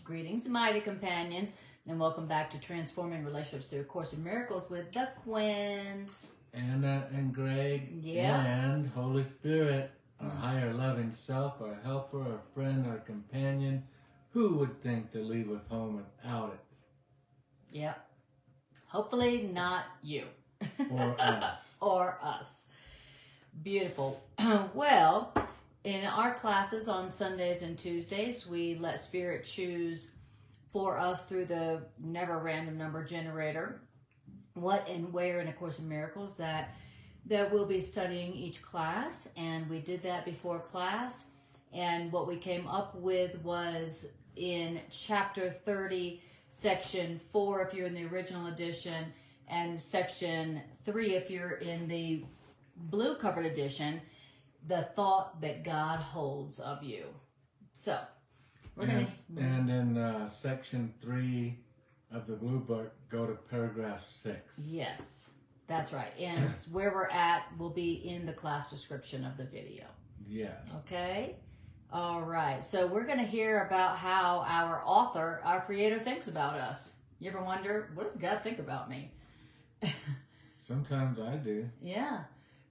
Greetings, mighty companions, and welcome back to Transforming Relationships Through A Course in Miracles with the Quinns. Anna and Greg, and Holy Spirit, our higher loving self, our helper, our friend, our companion. Who would think to leave us home without it? Yep. Hopefully not you. Or us. Or us. Beautiful. Well, in our classes on Sundays and Tuesdays, we let Spirit choose for us through the never random number generator what and where in A Course in Miracles that we'll be studying each class. And we did that before class. And what we came up with was in Chapter 30, Section 4 if you're in the original edition, and Section 3 if you're in the blue covered edition, the thought that God holds of you. So, we're and in Section 3 of the blue book, go to paragraph 6. Yes, that's right. And where we're at will be in the class description of the video. Yeah. Okay? All right. So we're going to hear about how our author, our creator, thinks about us. You ever wonder, what does God think about me? Sometimes I do. Yeah.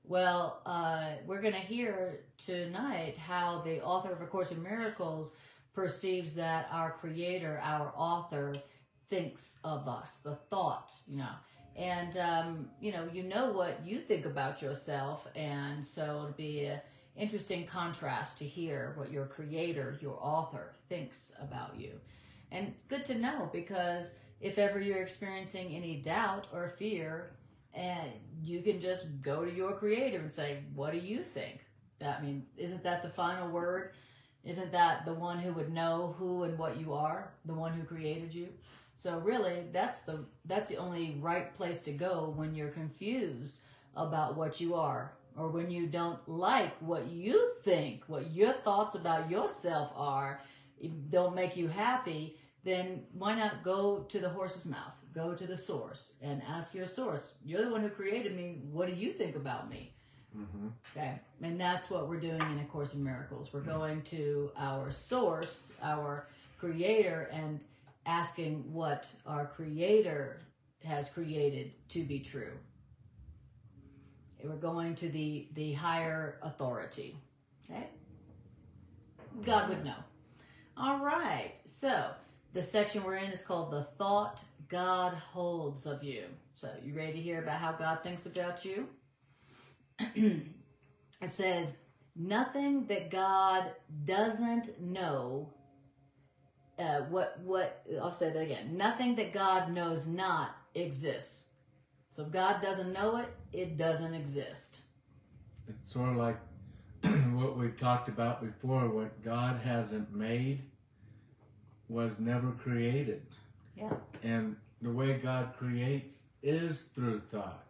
Well, we're going to hear tonight how the author of A Course in Miracles perceives that our creator, our author, thinks of us, the thought, and, you know what you think about yourself. And so it'll be an interesting contrast to hear what your creator, your author, thinks about you. And good to know, because if ever you're experiencing any doubt or fear, and you can just go to your creator and say, what do you think? Isn't that the final word? Isn't that the one who would know who and what you are, the one who created you? So really, that's the only right place to go when you're confused about what you are, or when you don't like what you think, what your thoughts about yourself are, don't make you happy. Then why not go to the horse's mouth, go to the source, and ask your source, you're the one who created me, what do you think about me? Mm-hmm. Okay, and that's what we're doing in A Course in Miracles. We're going to our source, our creator, and asking what our creator has created to be true. We're going to the higher authority. Okay? God would know. All right, so the section we're in is called The Thought God Holds of You. So, you ready to hear about how God thinks about you? It says, nothing that God doesn't know, I'll say that again. Nothing that God knows not exists. So if God doesn't know it, it doesn't exist. It's sort of like what we've talked about before. What God hasn't made was never created. Yeah. And the way God creates is through thought.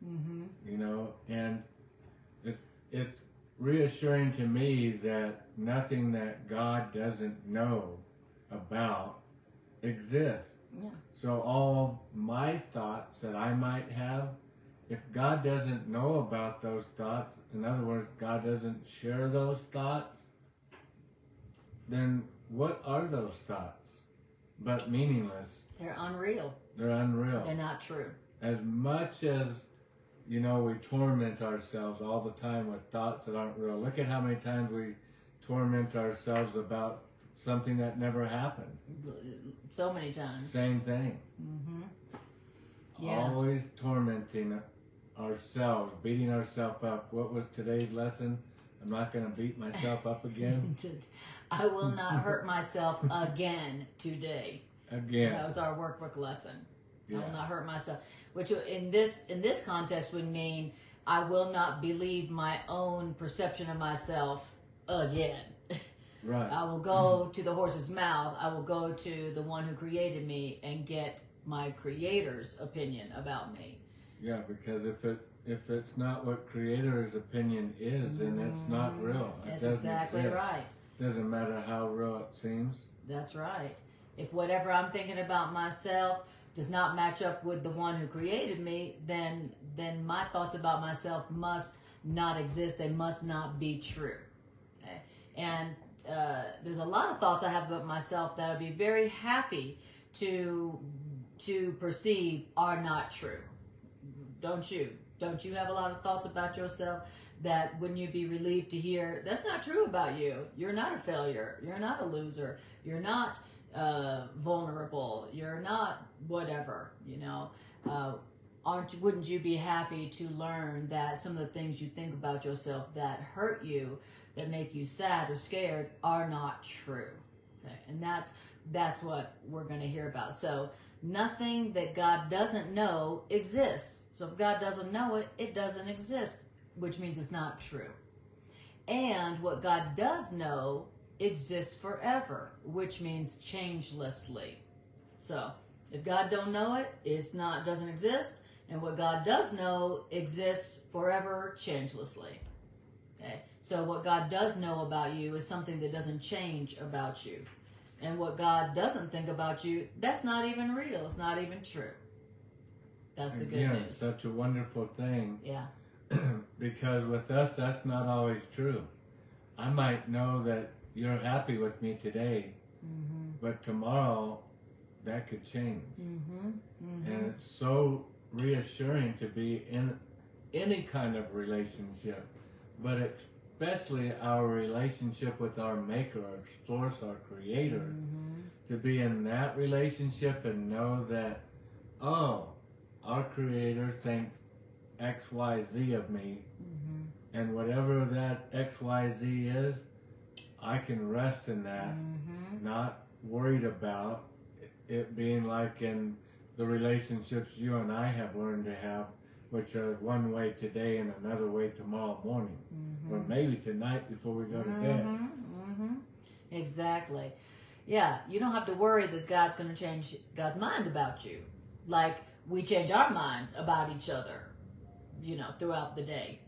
Mm-hmm. And it's reassuring to me that nothing that God doesn't know about exists. Yeah. So all my thoughts that I might have, if God doesn't know about those thoughts, in other words, God doesn't share those thoughts, then what are those thoughts but meaningless? They're unreal. They're unreal. They're not true. As much as, we torment ourselves all the time with thoughts that aren't real. Look at how many times we torment ourselves about something that never happened. So many times. Same thing. Mm-hmm. Yeah. Always tormenting ourselves, beating ourselves up. What was today's lesson? I'm not going to beat myself up again. I will not hurt myself again today. Again. That was our workbook lesson. Yeah. I will not hurt myself. Which in this context would mean I will not believe my own perception of myself again. Right. I will go to the horse's mouth. I will go to the one who created me and get my creator's opinion about me. Yeah, because if it's not what creator's opinion is, then it's not real. That's exactly right. Doesn't matter how real it seems. That's right. If whatever I'm thinking about myself does not match up with the one who created me, then my thoughts about myself must not exist. They must not be true. Okay? And there's a lot of thoughts I have about myself that I'd be very happy to perceive are not true. Don't you? Don't you have a lot of thoughts about yourself that wouldn't you be relieved to hear that's not true about you? You're not a failure. You're not a loser. You're not vulnerable. You're not whatever, you know. Wouldn't you be happy to learn that some of the things you think about yourself that hurt you, that make you sad or scared, are not true? Okay? And that's what we're going to hear about. So nothing that God doesn't know exists. So if God doesn't know it, it doesn't exist, which means it's not true. And what God does know exists forever, which means changelessly. So if God don't know it, doesn't exist. And what God does know exists forever, changelessly. Okay? So what God does know about you is something that doesn't change about you. And what God doesn't think about you, that's not even real. It's not even true. That's the good news. Such a wonderful thing. Yeah. Because with us, that's not always true. I might know that you're happy with me today, but tomorrow that could change. And it's so reassuring to be in any kind of relationship, but especially our relationship with our Maker, our Source, our Creator, to be in that relationship and know that, oh, our Creator thinks X, Y, Z of me, and whatever that X, Y, Z is, I can rest in that, not worried about it being like in the relationships you and I have learned to have, which are one way today and another way tomorrow morning, or maybe tonight before we go to bed. Exactly. Yeah, you don't have to worry that God's going to change God's mind about you, like we change our mind about each other, you know, throughout the day,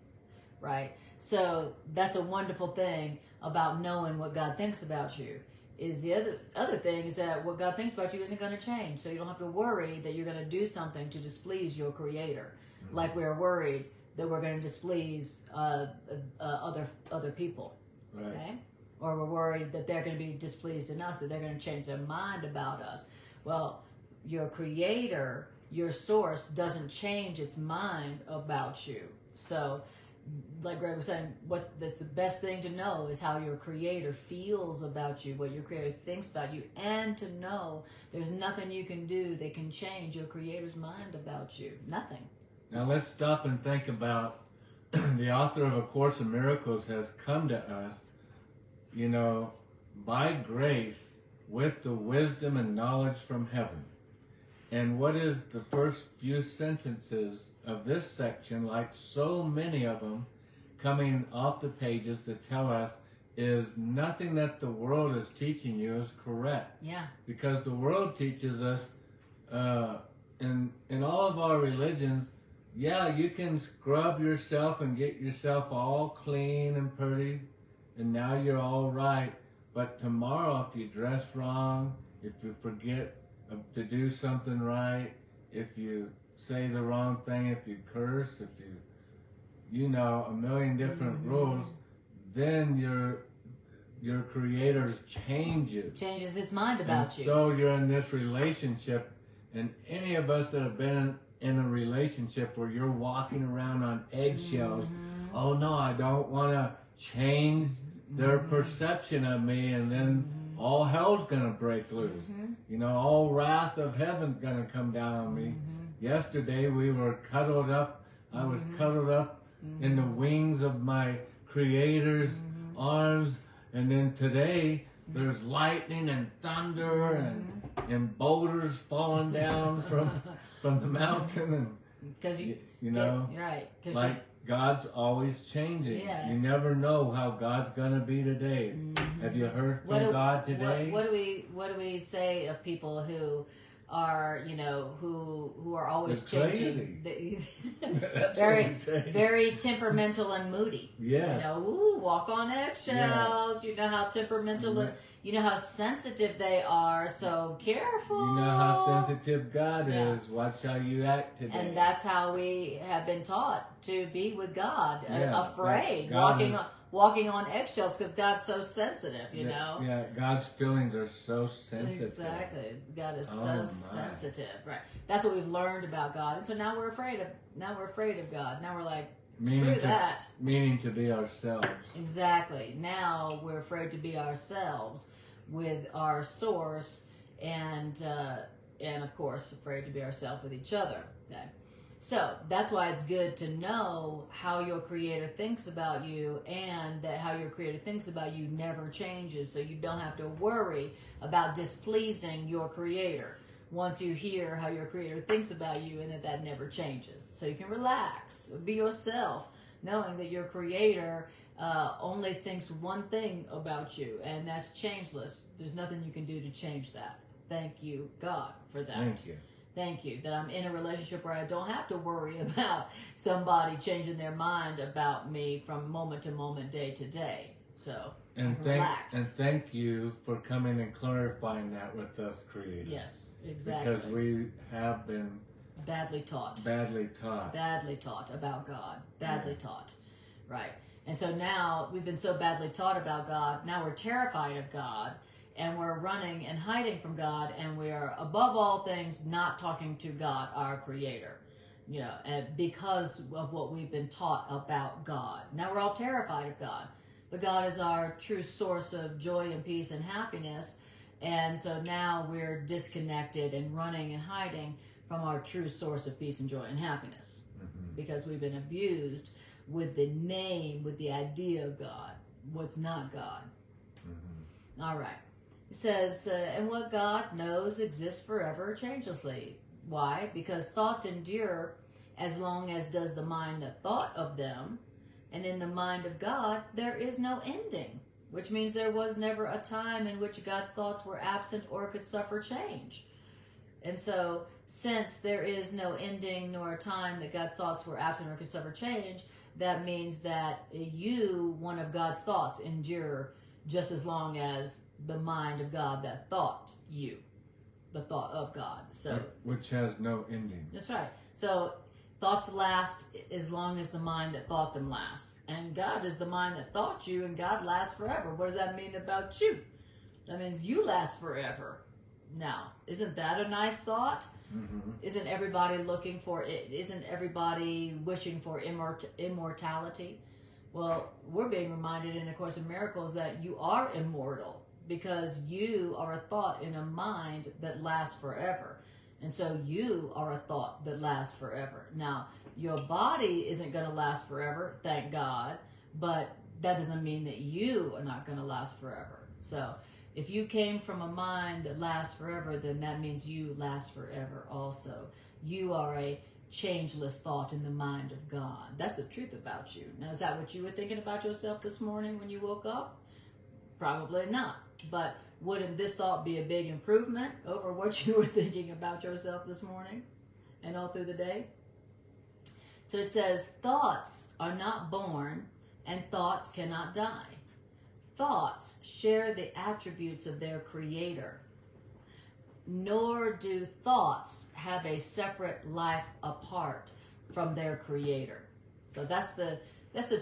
right? So that's a wonderful thing about knowing what God thinks about you. Is the other thing is that what God thinks about you isn't going to change. So you don't have to worry that you're going to do something to displease your Creator, like we're worried that we're going to displease other people, Right. Okay? Or we're worried that they're going to be displeased in us, that they're going to change their mind about us. Well, your Creator, your Source, doesn't change its mind about you. So, like Greg was saying, that's the best thing to know is how your Creator feels about you, what your Creator thinks about you, and to know there's nothing you can do that can change your Creator's mind about you. Nothing. Now let's stop and think about the author of A Course in Miracles has come to us, you know, by grace with the wisdom and knowledge from heaven. And what is the first few sentences of this section, like so many of them, coming off the pages to tell us is nothing that the world is teaching you is correct. Yeah. Because the world teaches us, in all of our religions, yeah, you can scrub yourself and get yourself all clean and pretty, and now you're all right. But tomorrow, if you dress wrong, if you forget to do something right, if you say the wrong thing, if you curse, if you know, a million different rules, then your Creator changes its mind about you. So you're in this relationship, and any of us that have been in a relationship where you're walking around on eggshells, oh no, I don't want to change their perception of me, and then all hell's going to break loose. You know, all wrath of heaven's going to come down on me. Yesterday we were cuddled up. I was cuddled up in the wings of my Creator's arms. And then today there's lightning and thunder and boulders falling down from the mountain. And, because you know, right. like God's always changing. Yes. You never know how God's going to be today. Have you heard from God today? What do we say of people who are, you know, who are always changing? Very temperamental and moody. Yeah. You know, walk on eggshells. Yeah. You know how temperamental, you know how sensitive they are. So careful. You know how sensitive God is. Watch how you act today. And that's how we have been taught to be with God. Afraid, walking on eggshells because God's so sensitive, you know? Yeah, God's feelings are so sensitive. Exactly. God is so sensitive. Right. That's what we've learned about God. And so now we're afraid of God. Now we're like, screw that. Meaning to be ourselves. Exactly. Now we're afraid to be ourselves with our source, and of course afraid to be ourselves with each other. Okay. So that's why it's good to know how your Creator thinks about you, and that how your Creator thinks about you never changes, so you don't have to worry about displeasing your Creator once you hear how your Creator thinks about you, and that never changes. So you can relax, be yourself, knowing that your Creator only thinks one thing about you, and that's changeless. There's nothing you can do to change that. Thank you, God, for that. Thank you. Thank you, that I'm in a relationship where I don't have to worry about somebody changing their mind about me from moment to moment, day to day. So, relax. And thank you for coming and clarifying that with us, Creator. Yes, exactly. Because we have been badly taught. Badly taught. Badly taught about God. Badly taught. Right. And so now we've been so badly taught about God, now we're terrified of God, and we're running and hiding from God, and we're above all things not talking to God, our Creator, you know, and because of what we've been taught about God. Now we're all terrified of God, but God is our true source of joy and peace and happiness, and so now we're disconnected and running and hiding from our true source of peace and joy and happiness, because we've been abused with the name, with the idea of God, what's not God. All right. It says, and what God knows exists forever, changelessly. Why? Because thoughts endure as long as does the mind that thought of them, and in the mind of God there is no ending, which means there was never a time in which God's thoughts were absent or could suffer change. And so, since there is no ending nor a time that God's thoughts were absent or could suffer change, that means that you, one of God's thoughts, endure just as long as the mind of God that thought you, the thought of God. So, which has no ending. That's right. So thoughts last as long as the mind that thought them lasts. And God is the mind that thought you, and God lasts forever. What does that mean about you? That means you last forever. Now, isn't that a nice thought? Isn't everybody looking for it? Isn't everybody wishing for immortality? Well, we're being reminded in A Course in Miracles that you are immortal, because you are a thought in a mind that lasts forever. And so you are a thought that lasts forever. Now, your body isn't going to last forever, thank God, but that doesn't mean that you are not going to last forever. So if you came from a mind that lasts forever, then that means you last forever also. You are a changeless thought in the mind of God. That's the truth about you. Now, is that what you were thinking about yourself this morning when you woke up? Probably not. But wouldn't this thought be a big improvement over what you were thinking about yourself this morning and all through the day? So it says, thoughts are not born and thoughts cannot die. Thoughts share the attributes of their creator, nor do thoughts have a separate life apart from their creator. So that's the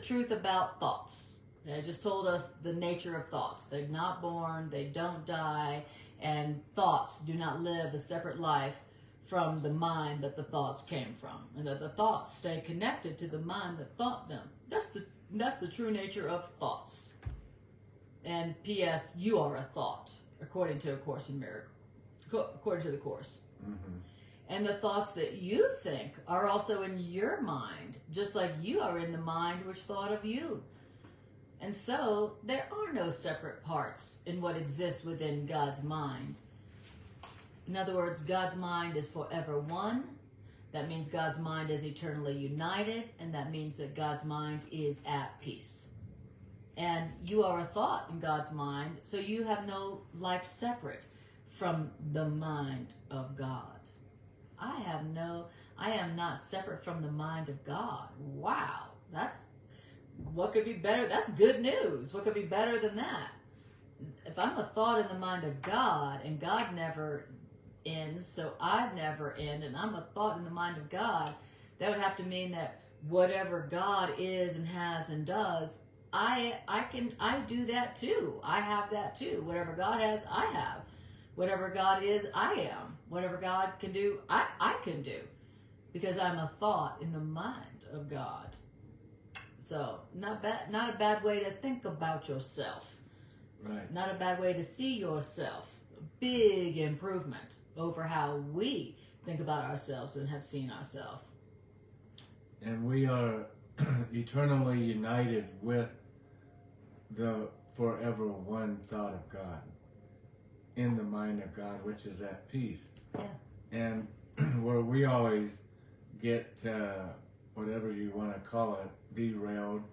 truth about thoughts. They just told us the nature of thoughts. They're not born, they don't die, and thoughts do not live a separate life from the mind that the thoughts came from, and that the thoughts stay connected to the mind that thought them. That's the true nature of thoughts. And P.S., you are a thought, according to A Course in Miracles, according to the Course. And the thoughts that you think are also in your mind, just like you are in the mind which thought of you. And so there are no separate parts in what exists within God's mind. In other words, God's mind is forever one. That means God's mind is eternally united, and that means that God's mind is at peace. And you are a thought in God's mind, so you have no life separate from the mind of God. I am not separate from the mind of God. Wow, what could be better? That's good news. What could be better than that? If I'm a thought in the mind of God, and God never ends, so I never end, and I'm a thought in the mind of God, that would have to mean that whatever God is and has and does I do that too. I have that too. Whatever God has, I have. Whatever God is, I am. Whatever God can do, I can do. Because I'm a thought in the mind of God. So not a bad way to think about yourself. Right. Not a bad way to see yourself. Big improvement over how we think about ourselves and have seen ourselves. And we are eternally united with the forever one thought of God, in the mind of God, which is at peace. Yeah. And where we always get, whatever you want to call it, derailed,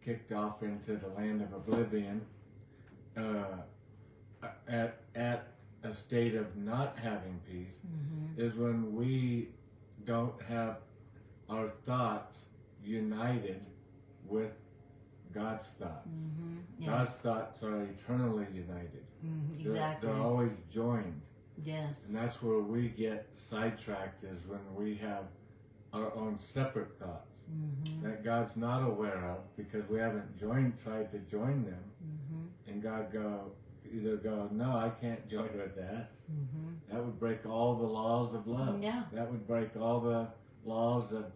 kicked off into the land of oblivion, at a state of not having peace, is when we don't have our thoughts united with God's thoughts. Yes. God's thoughts are eternally united. Exactly. They're always joined. Yes. And that's where we get sidetracked, is when we have our own separate thoughts that God's not aware of, because we haven't tried to join them. And God either go, no, I can't join with that. That would break all the laws of love. Yeah. That would break all the laws of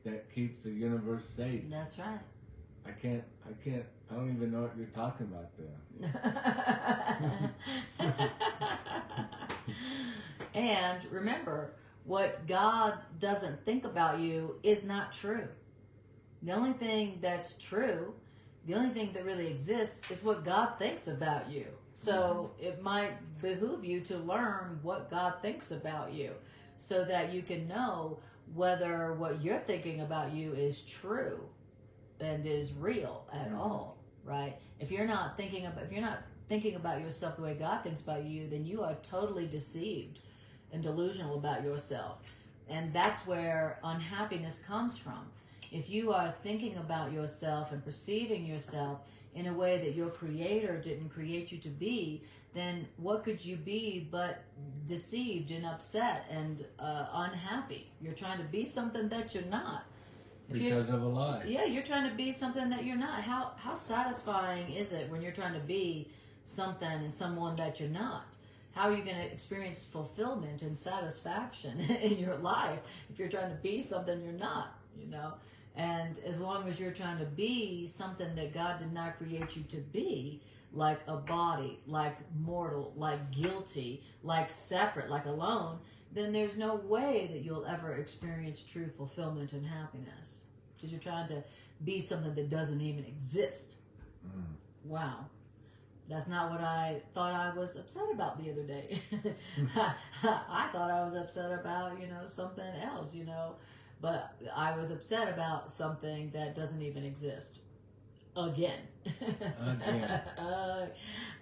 that keeps the universe safe. That's right. I don't even know what you're talking about there. And remember, what God doesn't think about you is not true. The only thing that's true, the only thing that really exists, is what God thinks about you. So it might behoove you to learn what God thinks about you, so that you can know whether what you're thinking about you is true and is real at all, right? If you're not thinking about yourself the way God thinks about you, then you are totally deceived and delusional about yourself. And that's where unhappiness comes from. If you are thinking about yourself and perceiving yourself in a way that your Creator didn't create you to be, then what could you be but deceived and upset and unhappy? You're trying to be something that you're not. Because of a lie. Yeah, you're trying to be something that you're not. How satisfying is it when you're trying to be something and someone that you're not? How are you going to experience fulfillment and satisfaction in your life if you're trying to be something you're not, you know? And as long as you're trying to be something that God did not create you to be, like a body, like mortal, like guilty, like separate, like alone, then there's no way that you'll ever experience true fulfillment and happiness, because you're trying to be something that doesn't even exist. Wow. That's not what I thought I was upset about the other day. I thought I was upset about, something else, but I was upset about something that doesn't even exist. Again.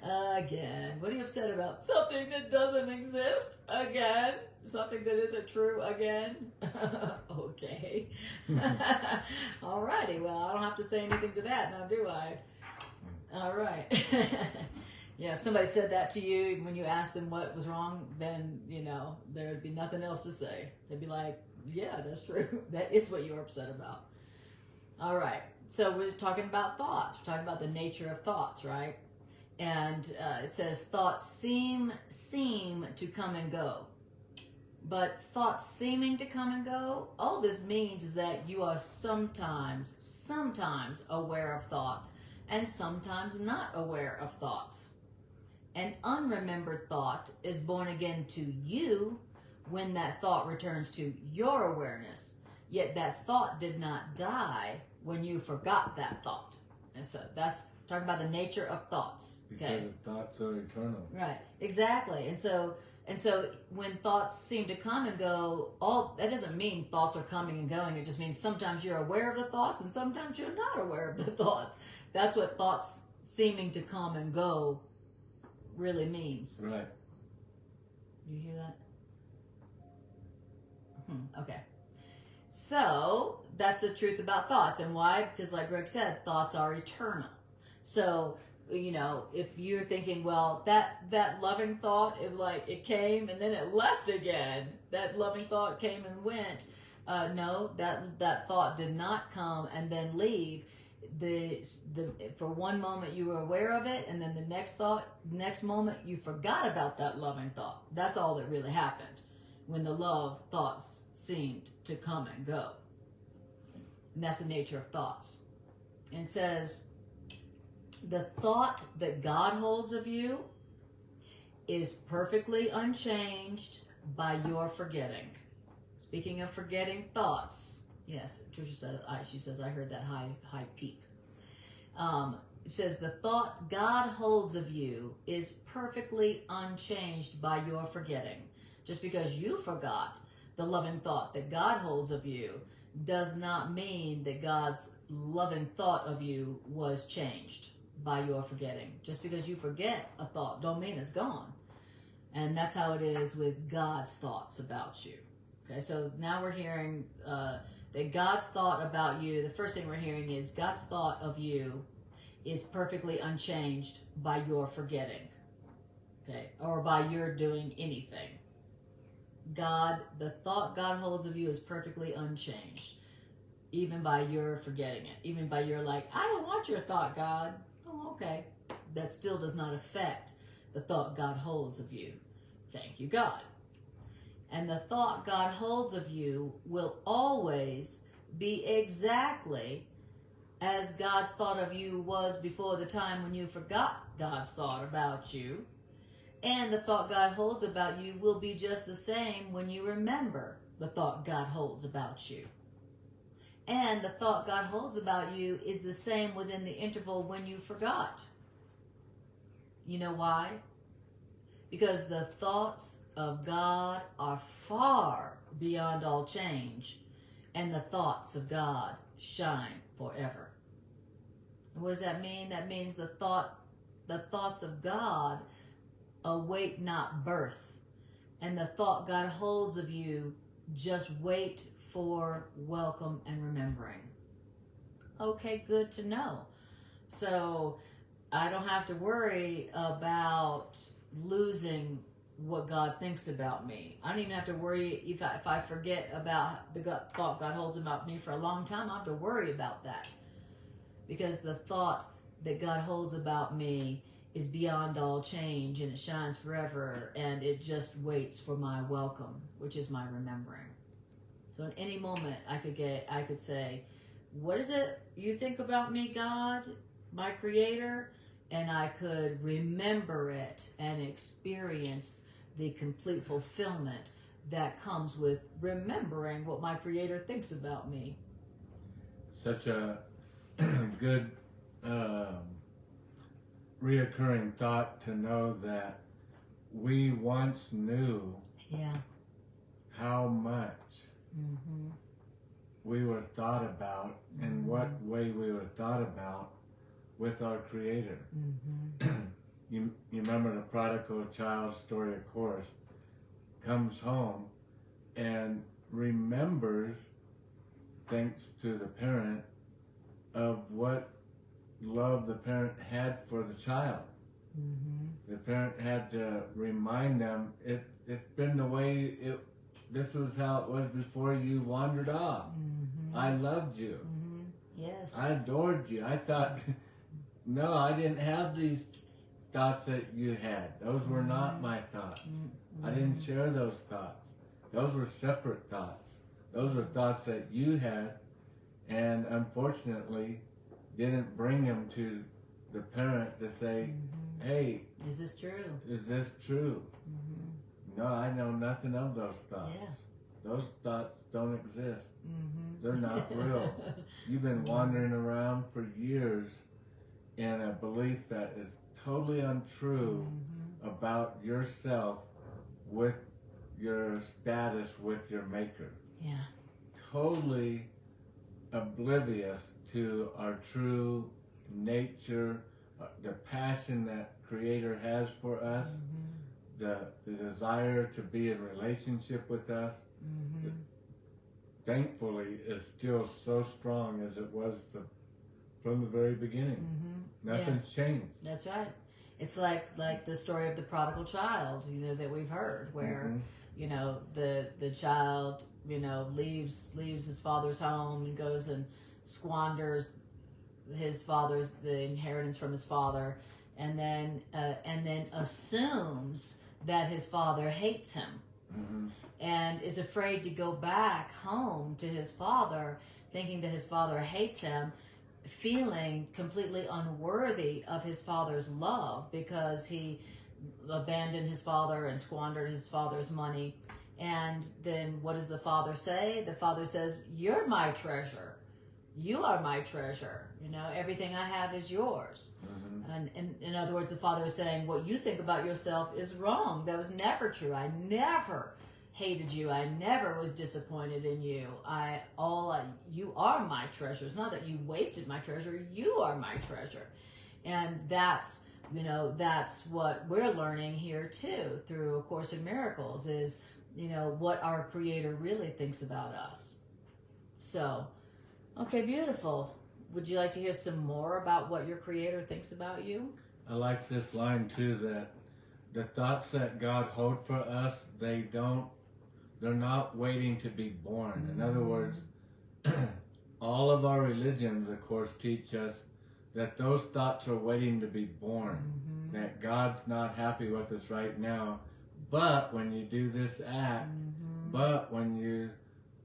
Again. What are you upset about? Something that doesn't exist? Again. Something that isn't true? Again. Okay. Alrighty. Well, I don't have to say anything to that now, do I? All right. Yeah, if somebody said that to you when you asked them what was wrong, then, there'd be nothing else to say. They'd be like, yeah, that's true. That is what you're upset about. All right. So we're talking about thoughts. We're talking about the nature of thoughts, right? And it says thoughts seem to come and go. But thoughts seeming to come and go, all this means is that you are sometimes aware of thoughts and sometimes not aware of thoughts. An unremembered thought is born again to you when that thought returns to your awareness. Yet that thought did not die when you forgot that thought. And so that's talking about the nature of thoughts. Okay? Because thoughts are eternal. Right, exactly. And so when thoughts seem to come and go, that doesn't mean thoughts are coming and going. It just means sometimes you're aware of the thoughts and sometimes you're not aware of the thoughts. That's what thoughts seeming to come and go really means. Right. You hear that? Okay. So that's the truth about thoughts. And why? Because like Greg said, thoughts are eternal. So, if you're thinking, well, that loving thought, it came and then it left again. That loving thought came and went. No, that thought did not come and then leave. for one moment you were aware of it, and then the next moment you forgot about that loving thought. That's all that really happened when the love thoughts seemed to come and go. And that's the nature of thoughts. And it says, the thought that God holds of you is perfectly unchanged by your forgetting. Speaking of forgetting thoughts, yes, Trisha said, she says, I heard that high peep. It says, the thought God holds of you is perfectly unchanged by your forgetting. Just because you forgot the loving thought that God holds of you does not mean that God's loving thought of you was changed by your forgetting. Just because you forget a thought don't mean it's gone. And that's how it is with God's thoughts about you. Okay, so now we're hearing that God's thought about you, the first thing we're hearing is God's thought of you is perfectly unchanged by your forgetting. Okay, or by your doing anything. The thought God holds of you is perfectly unchanged, even by your forgetting it, even by your like, I don't want your thought, God. Oh, okay. That still does not affect the thought God holds of you. Thank you, God. And the thought God holds of you will always be exactly as God's thought of you was before the time when you forgot God's thought about you. And the thought God holds about you will be just the same when you remember the thought God holds about you. And the thought God holds about you is the same within the interval when you forgot. You know why? Because the thoughts of God are far beyond all change, and the thoughts of God shine forever. And what does that mean? That means the thoughts of God await not birth, and the thought God holds of you just wait for welcome and remembering. Okay, good to know. So I don't have to worry about losing what God thinks about me. I don't even have to worry if I forget about the thought God holds about me for a long time. I don't have to worry about that, because the thought that God holds about me is beyond all change, and it shines forever, and it just waits for my welcome, which is my remembering. So in any moment I could say, what is it you think about me, God, my creator? And I could remember it and experience the complete fulfillment that comes with remembering what my creator thinks about me. Such a good reoccurring thought to know that we once knew how much we were thought about and what way we were thought about with our Creator. You remember the prodigal child story, of course, comes home and remembers, thanks to the parent, of what love the parent had for the child. The parent had to remind them, it's been the way this was how it was before you wandered off. I loved you. Yes. I adored you. I thought, no, I didn't have these thoughts that you had. Those were not my thoughts. I didn't share those thoughts. Those were separate thoughts. Those were thoughts that you had, and unfortunately didn't bring them to the parent to say, hey, is this true? Is this true? No, I know nothing of those thoughts. Yeah. Those thoughts don't exist. They're not real. You've been wandering around for years in a belief that is totally untrue about yourself with your status with your Maker. Yeah. Totally oblivious to our true nature, the passion that Creator has for us, the desire to be in relationship with us. Thankfully, is still so strong as it was from the very beginning. Nothing's changed. That's right. It's like the story of the prodigal child, that we've heard, where the child leaves his father's home and goes and squanders the inheritance from his father, and then assumes that his father hates him, and is afraid to go back home to his father, thinking that his father hates him, feeling completely unworthy of his father's love because he abandoned his father and squandered his father's money. And then what does the father say? The father says, "You're my treasure. You are my treasure. You know, everything I have is yours." And in other words, the father is saying, what you think about yourself is wrong. That was never true. I never hated you. I never was disappointed in you. You are my treasure. It's not that you wasted my treasure. You are my treasure. And that's what we're learning here too through A Course in Miracles is, what our Creator really thinks about us. So, okay, beautiful. Would you like to hear some more about what your Creator thinks about you? I like this line too, that the thoughts that God holds for us, they're not waiting to be born. In other words, all of our religions, of course, teach us that those thoughts are waiting to be born. That God's not happy with us right now, but when you do this act, but when you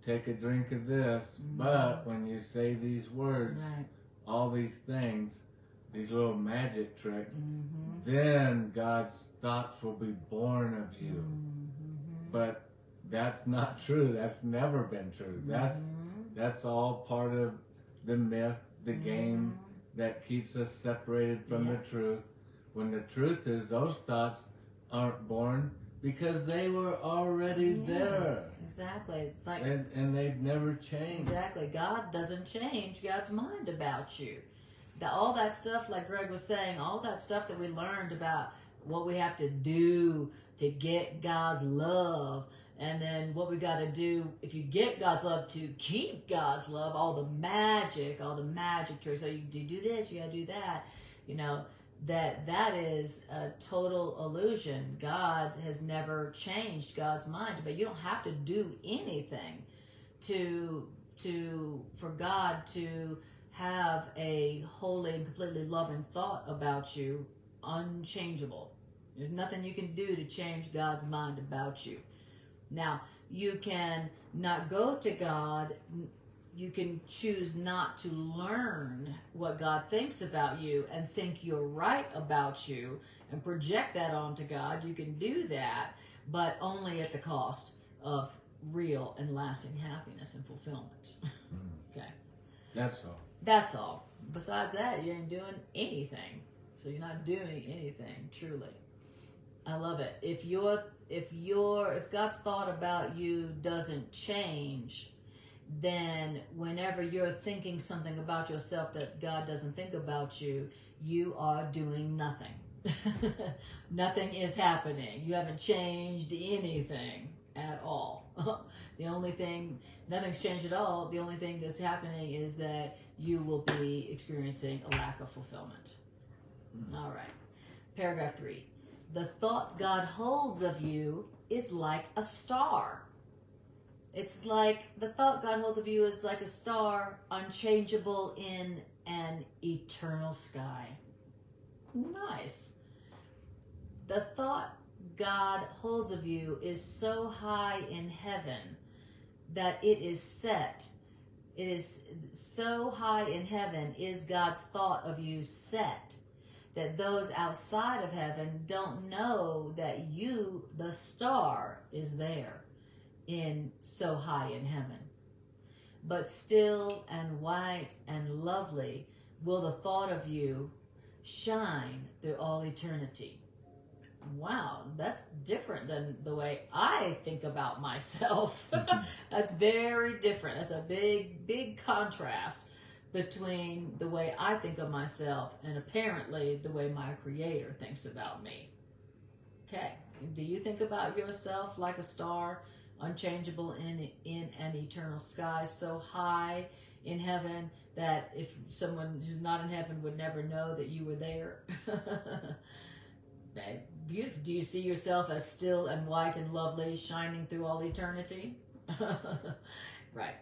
take a drink of this, but when you say these words, all these things, these little magic tricks, then God's thoughts will be born of you. But that's not true. That's never been true. That's all part of the myth, the game that keeps us separated from the truth. When the truth is those thoughts aren't born because they were already there. Exactly. It's like, and they've never changed. Exactly. God doesn't change God's mind about you. All that stuff, like Greg was saying, all that stuff that we learned about what we have to do to get God's love, and then what we got to do if you get God's love to keep God's love, all the magic tricks. So you do this, you got to do that. That is a total illusion. God has never changed God's mind, but you don't have to do anything for God to have a holy and completely loving thought about you, unchangeable. There's nothing you can do to change God's mind about you. Now, you can not go to God. You can choose not to learn what God thinks about you and think you're right about you and project that onto God. You can do that, but only at the cost of real and lasting happiness and fulfillment. Okay. That's all. That's all. Besides that, you ain't doing anything. So you're not doing anything, truly. I love it. If God's thought about you doesn't change, then whenever you're thinking something about yourself that God doesn't think about you, you are doing nothing. Nothing is happening. You haven't changed anything at all. Nothing's changed at all. The only thing that's happening is that you will be experiencing a lack of fulfillment. All right. Paragraph 3. The thought God holds of you is like a star. It's like the thought God holds of you is like a star, unchangeable in an eternal sky. Nice. The thought God holds of you is so high in heaven that it is set. It is so high in heaven is God's thought of you set that those outside of heaven don't know that you, the star, is there in so high in heaven. But still and white and lovely will the thought of you shine through all eternity. Wow, that's different than the way I think about myself. That's very different. That's a big, big contrast between the way I think of myself and apparently the way my Creator thinks about me. Okay, do you think about yourself like a star, unchangeable in an eternal sky, so high in heaven that if someone who's not in heaven would never know that you were there? Beautiful. Do you see yourself as still and white and lovely, shining through all eternity? Right.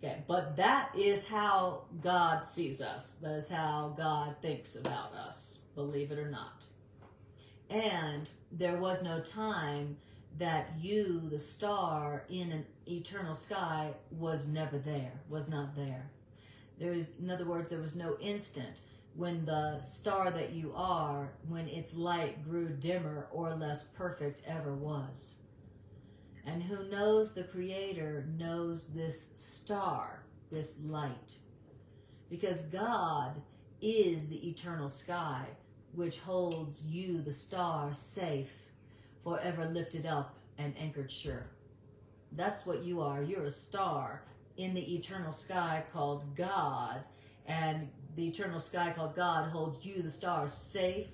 Okay, but that is how God sees us. That is how God thinks about us, believe it or not. And there was no time that you, the star in an eternal sky, was never there, was not there. In other words, there was no instant when the star that you are, when its light grew dimmer or less perfect ever was. And who knows the Creator knows this star, this light. Because God is the eternal sky, which holds you, the star, safe, forever lifted up and anchored sure. That's what you are. You're a star in the eternal sky called God, and the eternal sky called God holds you, the star, safe,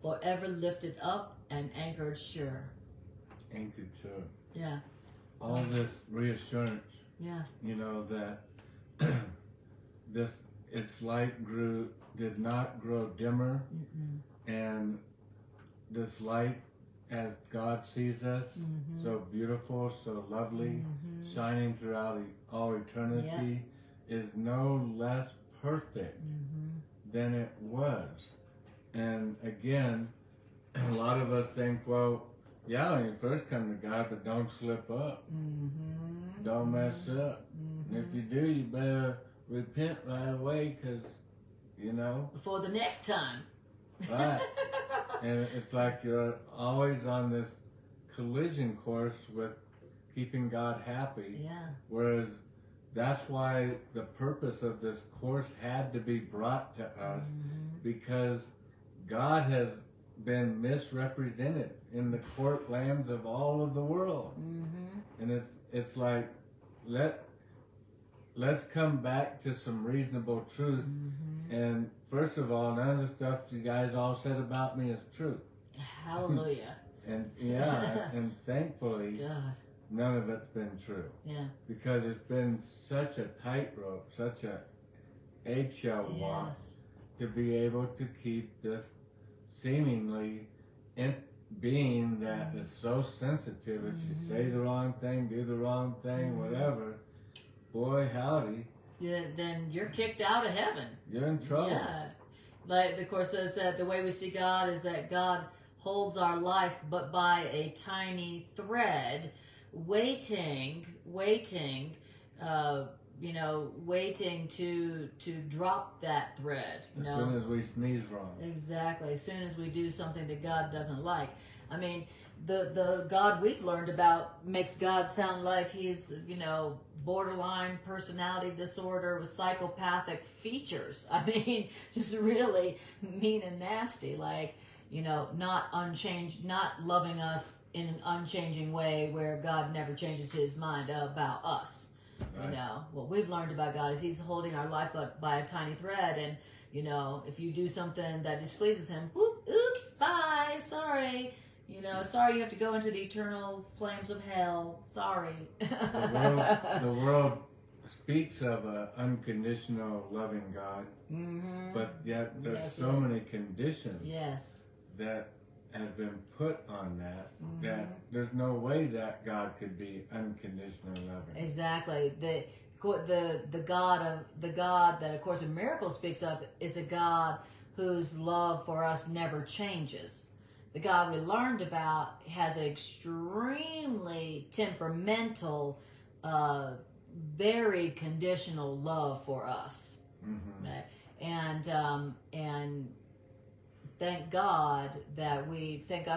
forever lifted up and anchored sure. Anchored sure. Yeah. All this reassurance. Yeah. You know that its light did not grow dimmer, and this light, as God sees us, so beautiful, so lovely, shining throughout all eternity, is no less perfect than it was. And again, a lot of us think, well, yeah, when you first come to God, but don't slip up. Don't mess up. And if you do, you better repent right away, because, you know. Before the next time. Right. And it's like you're always on this collision course with keeping God happy. Yeah. Whereas that's why the purpose of this course had to be brought to us, because God has been misrepresented in the courtlands of all of the world. And it's like, let's come back to some reasonable truth. And first of all, none of the stuff you guys all said about me is true. Hallelujah. And yeah, and thankfully, God. None of it's been true. Yeah. Because it's been such a tightrope, such a eggshell walk, to be able to keep this seemingly being that is so sensitive. If you say the wrong thing, do the wrong thing, whatever, boy howdy. Yeah, then you're kicked out of heaven. You're in trouble. Yeah. Like the Course says that the way we see God is that God holds our life but by a tiny thread, waiting to drop that thread. As soon as we sneeze wrong. Exactly. As soon as we do something that God doesn't like. I mean, the God we've learned about makes God sound like he's, borderline personality disorder with psychopathic features. I mean, just really mean and nasty. Like, not unchanged, not loving us in an unchanging way where God never changes his mind about us. Right. What we've learned about God is he's holding our life but by a tiny thread, and if you do something that displeases him, oops, bye, sorry, sorry you have to go into the eternal flames of hell, sorry. The world speaks of an unconditional loving God, but yet there's so many conditions that have been put on that there's no way that God could be unconditionally loving. Exactly. The God that, of course, in Miracles speaks of is a God whose love for us never changes. The God we learned about has an extremely temperamental, very conditional love for us. And thank God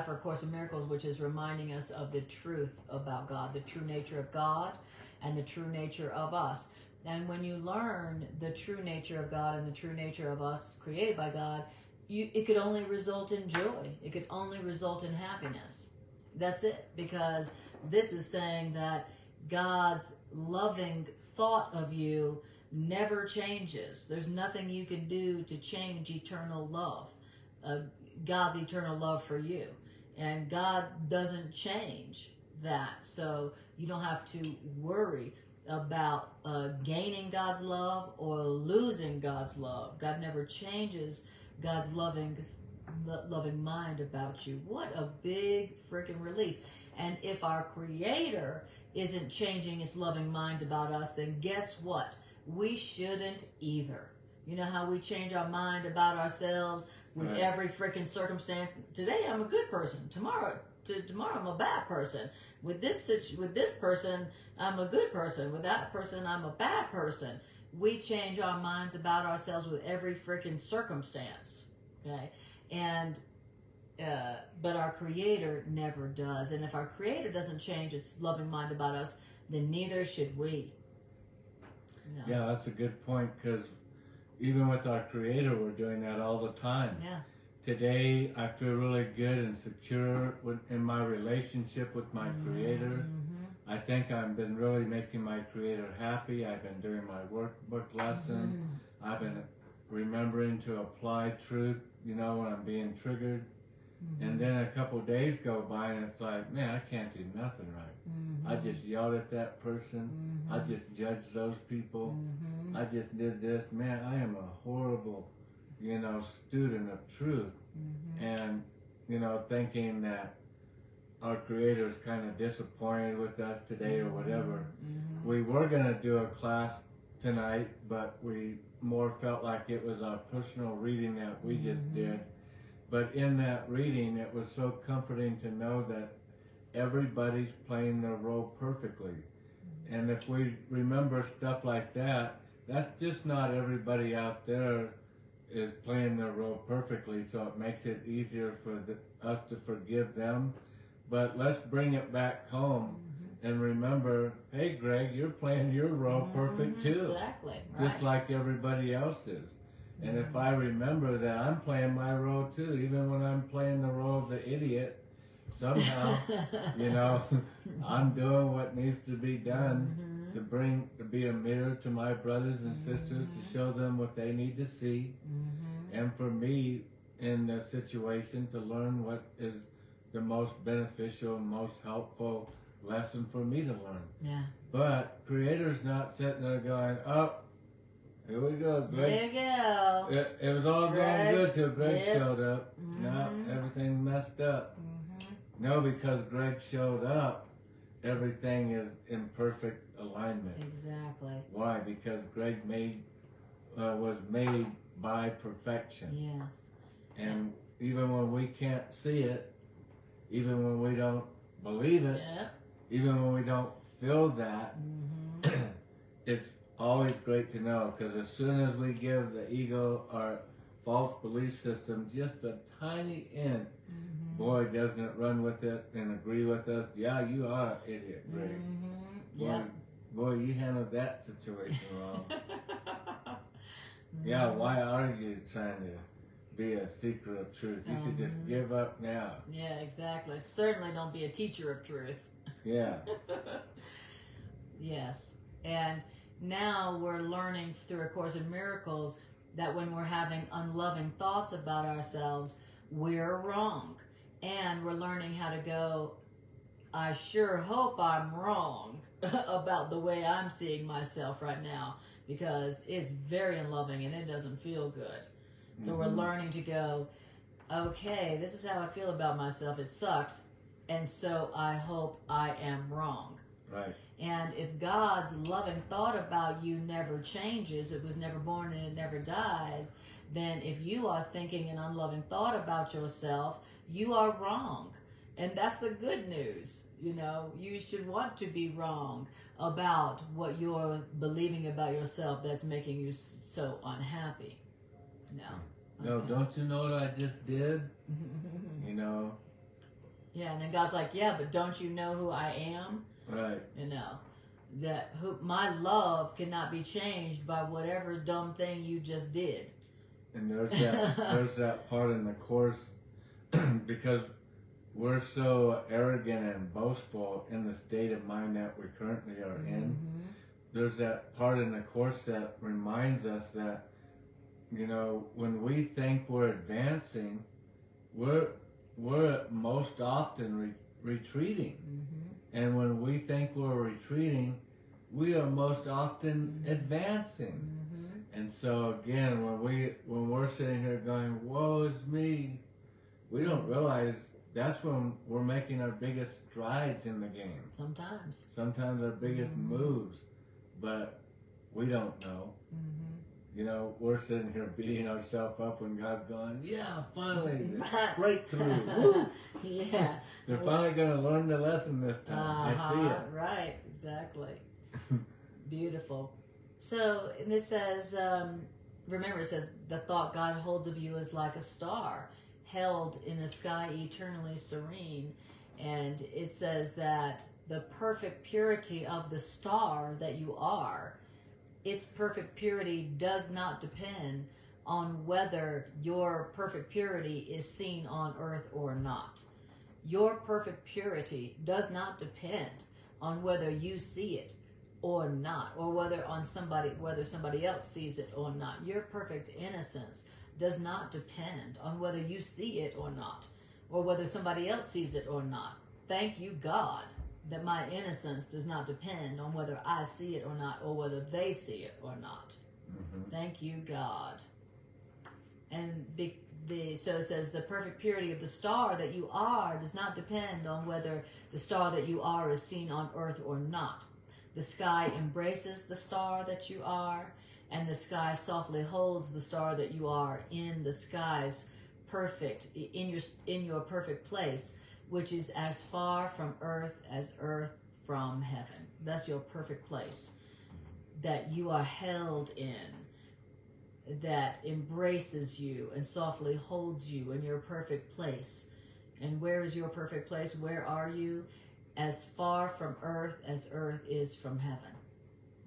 for A Course in Miracles, which is reminding us of the truth about God, the true nature of God and the true nature of us. And when you learn the true nature of God and the true nature of us created by God, it could only result in joy. It could only result in happiness. That's it. Because this is saying that God's loving thought of you never changes. There's nothing you can do to change eternal love. God's eternal love for you, and God doesn't change that, so you don't have to worry about gaining God's love or losing God's love. God never changes God's loving mind about you. What a big freaking relief. And if our Creator isn't changing its loving mind about us, then guess what? We shouldn't either. You know how we change our mind about ourselves with Right. every freaking circumstance? Today I'm a good person. Tomorrow I'm a bad person. With this person, I'm a good person. With that person, I'm a bad person. We change our minds about ourselves with every freaking circumstance. Okay? And but our Creator never does. And if our Creator doesn't change its loving mind about us, then neither should we. No. Yeah, that's a good point, because even with our Creator, we're doing that all the time. Yeah. Today, I feel really good and secure in my relationship with my Creator. Mm-hmm. I think I've been really making my Creator happy. I've been doing my workbook lesson. Mm-hmm. I've been remembering to apply truth, when I'm being triggered. Mm-hmm. And then a couple of days go by and it's like, man, I can't do nothing right. Mm-hmm. I just yelled at that person. Mm-hmm. I just judged those people. Mm-hmm. I just did this. Man, I am a horrible, student of truth. Mm-hmm. And, thinking that our Creator is kind of disappointed with us today or whatever. Mm-hmm. We were going to do a class tonight, but we more felt like it was our personal reading that we just did. But in that reading, it was so comforting to know that everybody's playing their role perfectly. And if we remember stuff like that, that's just not everybody out there is playing their role perfectly, so it makes it easier for us to forgive them. But let's bring it back home and remember, hey, Greg, you're playing your role perfect too. Exactly. Just Right. like everybody else is. And if I remember that I'm playing my role too, even when I'm playing the role of the idiot, somehow, I'm doing what needs to be done to be a mirror to my brothers and sisters, to show them what they need to see, and for me in the situation to learn what is the most beneficial, most helpful lesson for me to learn. Yeah. But Creator's not sitting there going, oh, here we go, Greg. There you go. It was all going good till Greg Yep. showed up. Now everything messed up. No, because Greg showed up, everything is in perfect alignment. Exactly. Why? Because Greg was made by perfection. Yes. And even when we can't see it, even when we don't believe it, Yep. even when we don't feel that, it's always great to know, because as soon as we give the ego our false belief system just a tiny inch, boy, doesn't it run with it and agree with us. Yeah, you are an idiot, Greg. Boy, you handled that situation wrong. Yeah, why are you trying to be a seeker of truth? You should just give up now. Yeah, exactly. Certainly don't be a teacher of truth. Yeah. Yes. And now we're learning through A Course in Miracles that when we're having unloving thoughts about ourselves, we're wrong. And we're learning how to go, I sure hope I'm wrong about the way I'm seeing myself right now, because it's very unloving and it doesn't feel good. So we're learning to go, okay, this is how I feel about myself. It sucks. And so I hope I am wrong. Right. And if God's loving thought about you never changes, it was never born and it never dies, then if you are thinking an unloving thought about yourself, you are wrong. And that's the good news. You should want to be wrong about what you're believing about yourself that's making you so unhappy. No. No, don't you know what I just did? Yeah, and then God's like, yeah, but don't you know who I am? Right. That my love cannot be changed by whatever dumb thing you just did. And there's that part in the Course, because we're so arrogant and boastful in the state of mind that we currently are in. There's that part in the Course that reminds us that, when we think we're advancing, we're most often retreating. And when we think we're retreating, we are most often advancing. And so again, when we're sitting here going, woe is me, we don't realize that's when we're making our biggest strides in the game. Sometimes our biggest moves, but we don't know. You know, we're sitting here beating ourselves up when God's going, yeah, finally, breakthrough. Woo! Yeah. They're finally going to learn the lesson this time. I see it. Right, exactly. Beautiful. So, and this says, remember it says, the thought God holds of you is like a star held in a sky eternally serene. And it says that the perfect purity of the star that you are, its perfect purity does not depend on whether your perfect purity is seen on earth or not. Your perfect purity does not depend on whether you see it or not, or whether somebody else sees it or not. Your perfect innocence does not depend on whether you see it or not, or whether somebody else sees it or not. Thank you, God, that my innocence does not depend on whether I see it or not, or whether they see it or not. Thank you, God. And so it says the perfect purity of the star that you are does not depend on whether the star that you are is seen on earth or not. The sky embraces the star that you are, and the sky softly holds the star that you are in the sky's perfect, in your perfect place, which is as far from earth as earth from heaven. That's your perfect place that you are held in, that embraces you and softly holds you in your perfect place. And where is your perfect place? Where are you? As far from earth as earth is from heaven.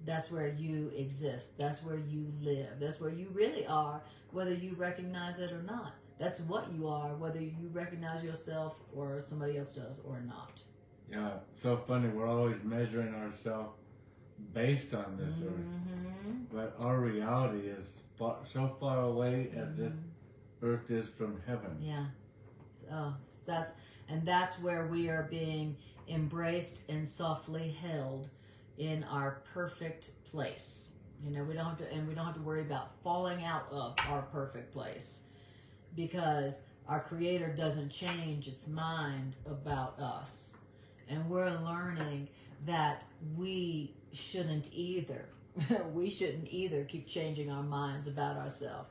That's where you exist. That's where you live. That's where you really are, whether you recognize it or not. That's what you are, whether you recognize yourself or somebody else does or not. Yeah, so funny. We're always measuring ourselves based on this earth. But our reality is so far away as this earth is from heaven. Yeah. Oh, that's where we are being embraced and softly held in our perfect place. You know, we don't have to worry about falling out of our perfect place, because our Creator doesn't change its mind about us. And we're learning that we shouldn't either. We shouldn't either keep changing our minds about ourselves.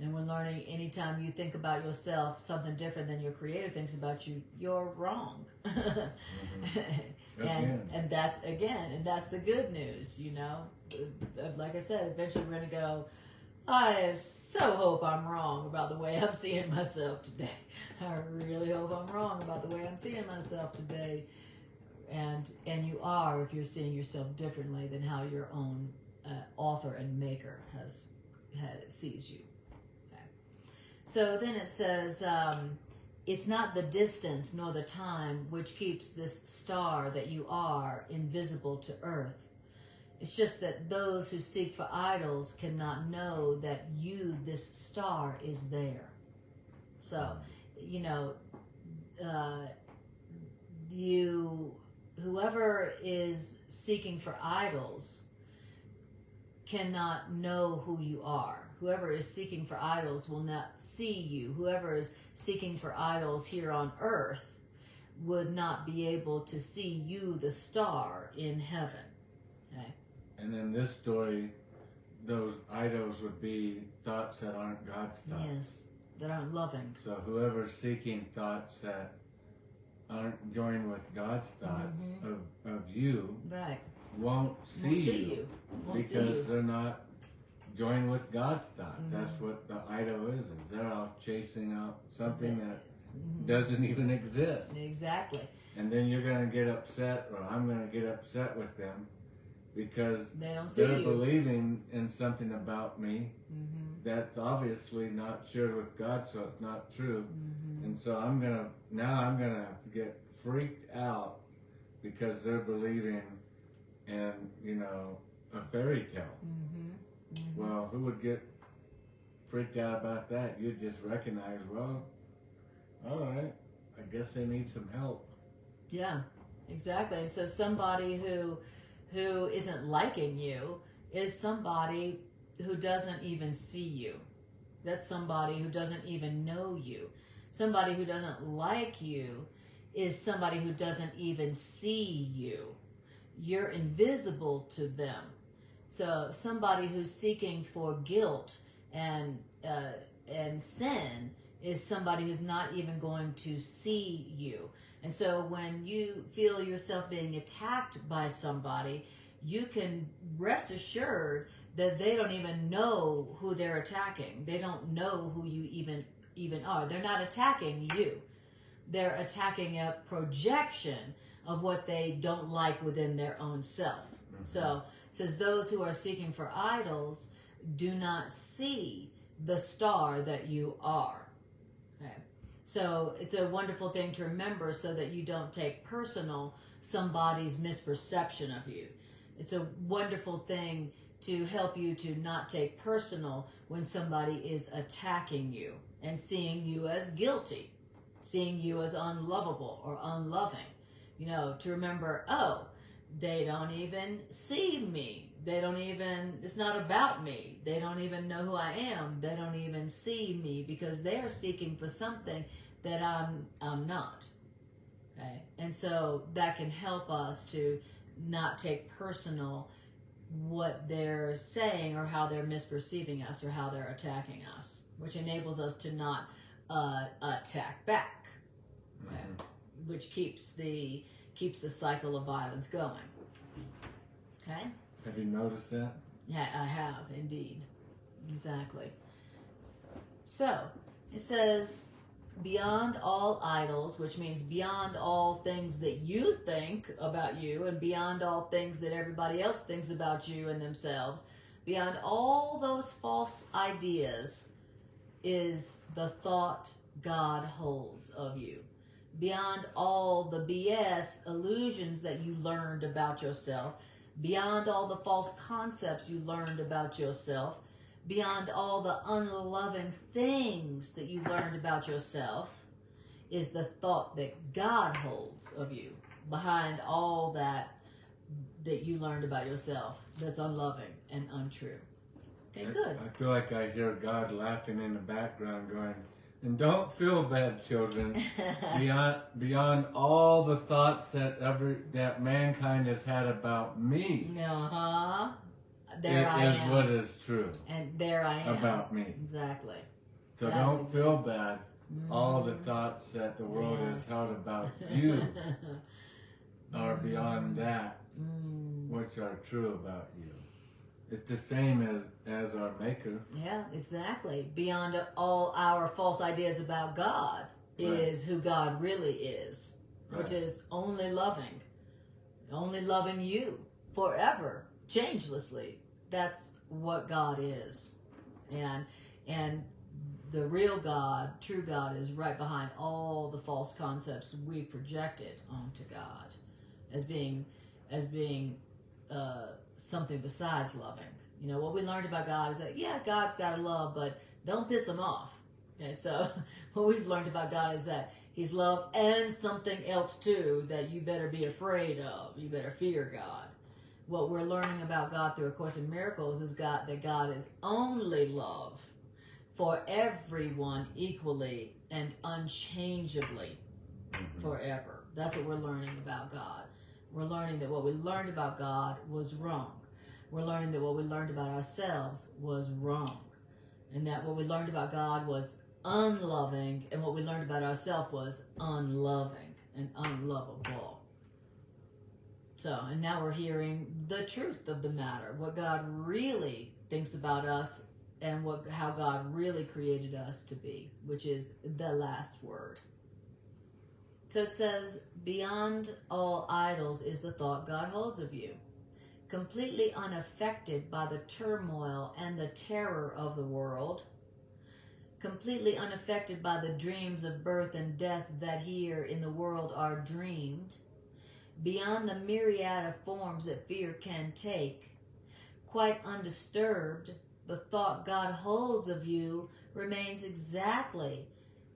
And we're learning anytime you think about yourself something different than your Creator thinks about you, you're wrong. And that's the good news, you know. Like I said, eventually we're going to go, I so hope I'm wrong about the way I'm seeing myself today. I really hope I'm wrong about the way I'm seeing myself today. And you are, if you're seeing yourself differently than how your own author and maker sees you. Okay. So then it says, it's not the distance nor the time which keeps this star that you are invisible to earth. It's just that those who seek for idols cannot know that this star, is there. So, you know, whoever is seeking for idols cannot know who you are. Whoever is seeking for idols will not see you. Whoever is seeking for idols here on earth would not be able to see you, the star, in heaven. Okay? And in this story, those idols would be thoughts that aren't God's thoughts. Yes, that aren't loving. So whoever's seeking thoughts that aren't joined with God's thoughts of you, right, won't see you. Because they're not joined with God's thoughts. That's what the idol is they're out chasing out something that doesn't even exist. Exactly. And then you're going to get upset, or I'm going to get upset with them, because they're believing in something about me that's obviously not shared with God, so it's not true. And so I'm gonna get freaked out because they're believing in, you know, a fairy tale. Well, who would get freaked out about that? You'd just recognize, well, all right, I guess they need some help. Yeah, exactly. And so somebody who isn't liking you is somebody who doesn't even see you. That's somebody who doesn't even know you. Somebody who doesn't like you is somebody who doesn't even see you. You're invisible to them. So somebody who's seeking for guilt and sin is somebody who's not even going to see you. And so when you feel yourself being attacked by somebody, you can rest assured that they don't even know who they're attacking. They don't know who you even are. They're not attacking you. They're attacking a projection of what they don't like within their own self. Mm-hmm. So it says those who are seeking for idols do not see the star that you are. Okay. So it's a wonderful thing to remember so that you don't take personal somebody's misperception of you. It's a wonderful thing to help you to not take personal when somebody is attacking you and seeing you as guilty, seeing you as unlovable or unloving. You know, to remember, oh, they don't even see me. They don't even, it's not about me. They don't even know who I am. They don't even see me because they're seeking for something that I'm not. Okay? And so that can help us to not take personal what they're saying or how they're misperceiving us or how they're attacking us, which enables us to not attack back, okay? Mm-hmm. Which keeps the cycle of violence going. Okay? Have you noticed that? Yeah, I have, indeed. Exactly. So, it says, beyond all idols, which means beyond all things that you think about you and beyond all things that everybody else thinks about you and themselves, beyond all those false ideas is the thought God holds of you. Beyond all the BS illusions that you learned about yourself, beyond all the false concepts you learned about yourself, beyond all the unloving things that you learned about yourself, is the thought that God holds of you. Behind all that you learned about yourself that's unloving and untrue. Okay, good. I feel like I hear God laughing in the background going, and don't feel bad, children. beyond all the thoughts that mankind has had about me. Uh-huh. There I am. What is true. And there I am. About me. Exactly. So don't feel bad. All the thoughts that the world has held about you are beyond that, which are true about you. It's the same as our Maker. Yeah, exactly. Beyond all our false ideas about God is who God really is, which is only loving you forever, changelessly. That's what God is. And the real God, true God, is right behind all the false concepts we've projected onto God as being something besides loving. You know, what we learned about God is that, yeah, God's got to love, but don't piss him off. Okay, so what we've learned about God is that he's love and something else too that you better be afraid of. You better fear God. What we're learning about God through A Course in Miracles is that God is only love for everyone equally and unchangeably forever. That's what we're learning about God. We're learning that what we learned about God was wrong. We're learning that what we learned about ourselves was wrong. And that what we learned about God was unloving, and what we learned about ourselves was unloving and unlovable. So, and now we're hearing the truth of the matter, what God really thinks about us and how God really created us to be, which is the last word. So it says, beyond all idols is the thought God holds of you, completely unaffected by the turmoil and the terror of the world, completely unaffected by the dreams of birth and death that here in the world are dreamed, beyond the myriad of forms that fear can take, quite undisturbed, the thought God holds of you remains exactly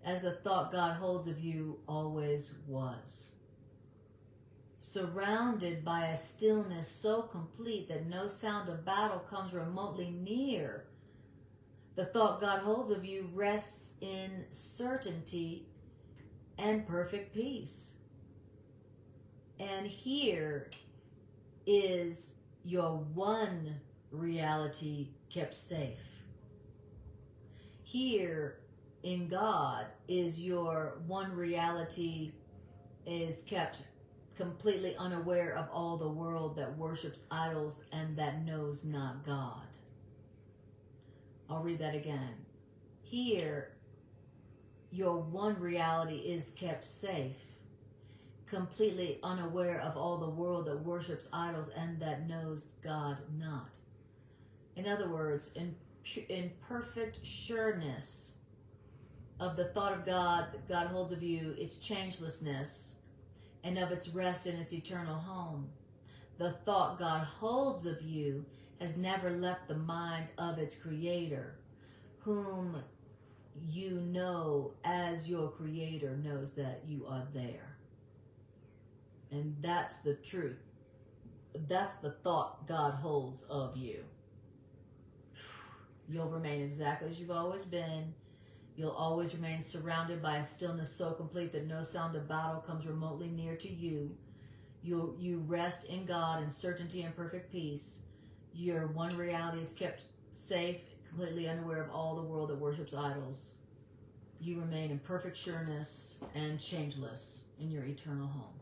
as the thought God holds of you always was. Surrounded by a stillness so complete that no sound of battle comes remotely near, The thought God holds of you rests in certainty and perfect peace. And here is your one reality kept safe. Here in God is your one reality is kept completely unaware of all the world that worships idols and that knows not God. I'll read that again. Here, your one reality is kept safe, completely unaware of all the world that worships idols and that knows God not. In other words, in perfect sureness of the thought of God that God holds of you, its changelessness, and of its rest in its eternal home. The thought God holds of you has never left the mind of its creator, whom you know as your creator knows that you are there. And that's the truth. That's the thought God holds of you. You'll remain exactly as you've always been. You'll always remain surrounded by a stillness so complete that no sound of battle comes remotely near to you. You rest in God in certainty and perfect peace. Your one reality is kept safe, completely unaware of all the world that worships idols. You remain in perfect sureness and changeless in your eternal home.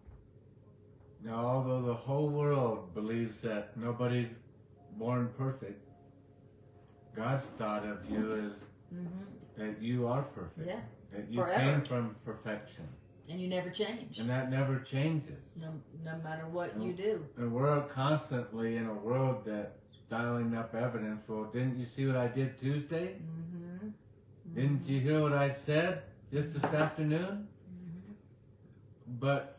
Now, although the whole world believes that nobody's born perfect, God's thought of you is that you are perfect. Yeah. That you Forever. came from perfection. And you never change. And that never changes. No matter what you do. And we're constantly in a world that's dialing up evidence. Well, didn't you see what I did Tuesday? Didn't you hear what I said just this afternoon? But,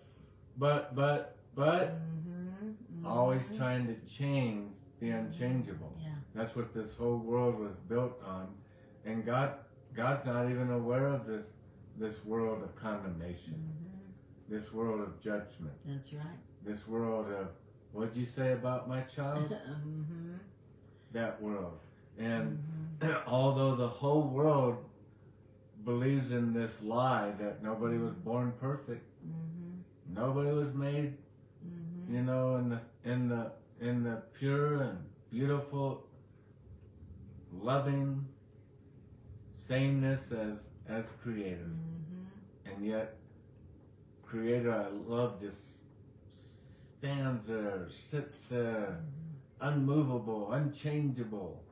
always trying to change the unchangeable. Yeah. That's what this whole world was built on. And God's not even aware of this world of condemnation, this world of judgment. That's right. This world of, what'd you say about my child? That world. And although the whole world believes in this lie that nobody was born perfect, nobody was made, you know, in the pure and beautiful, loving sameness as Creator. And yet, Creator, I love, just stands there, sits there, unmovable, unchangeable.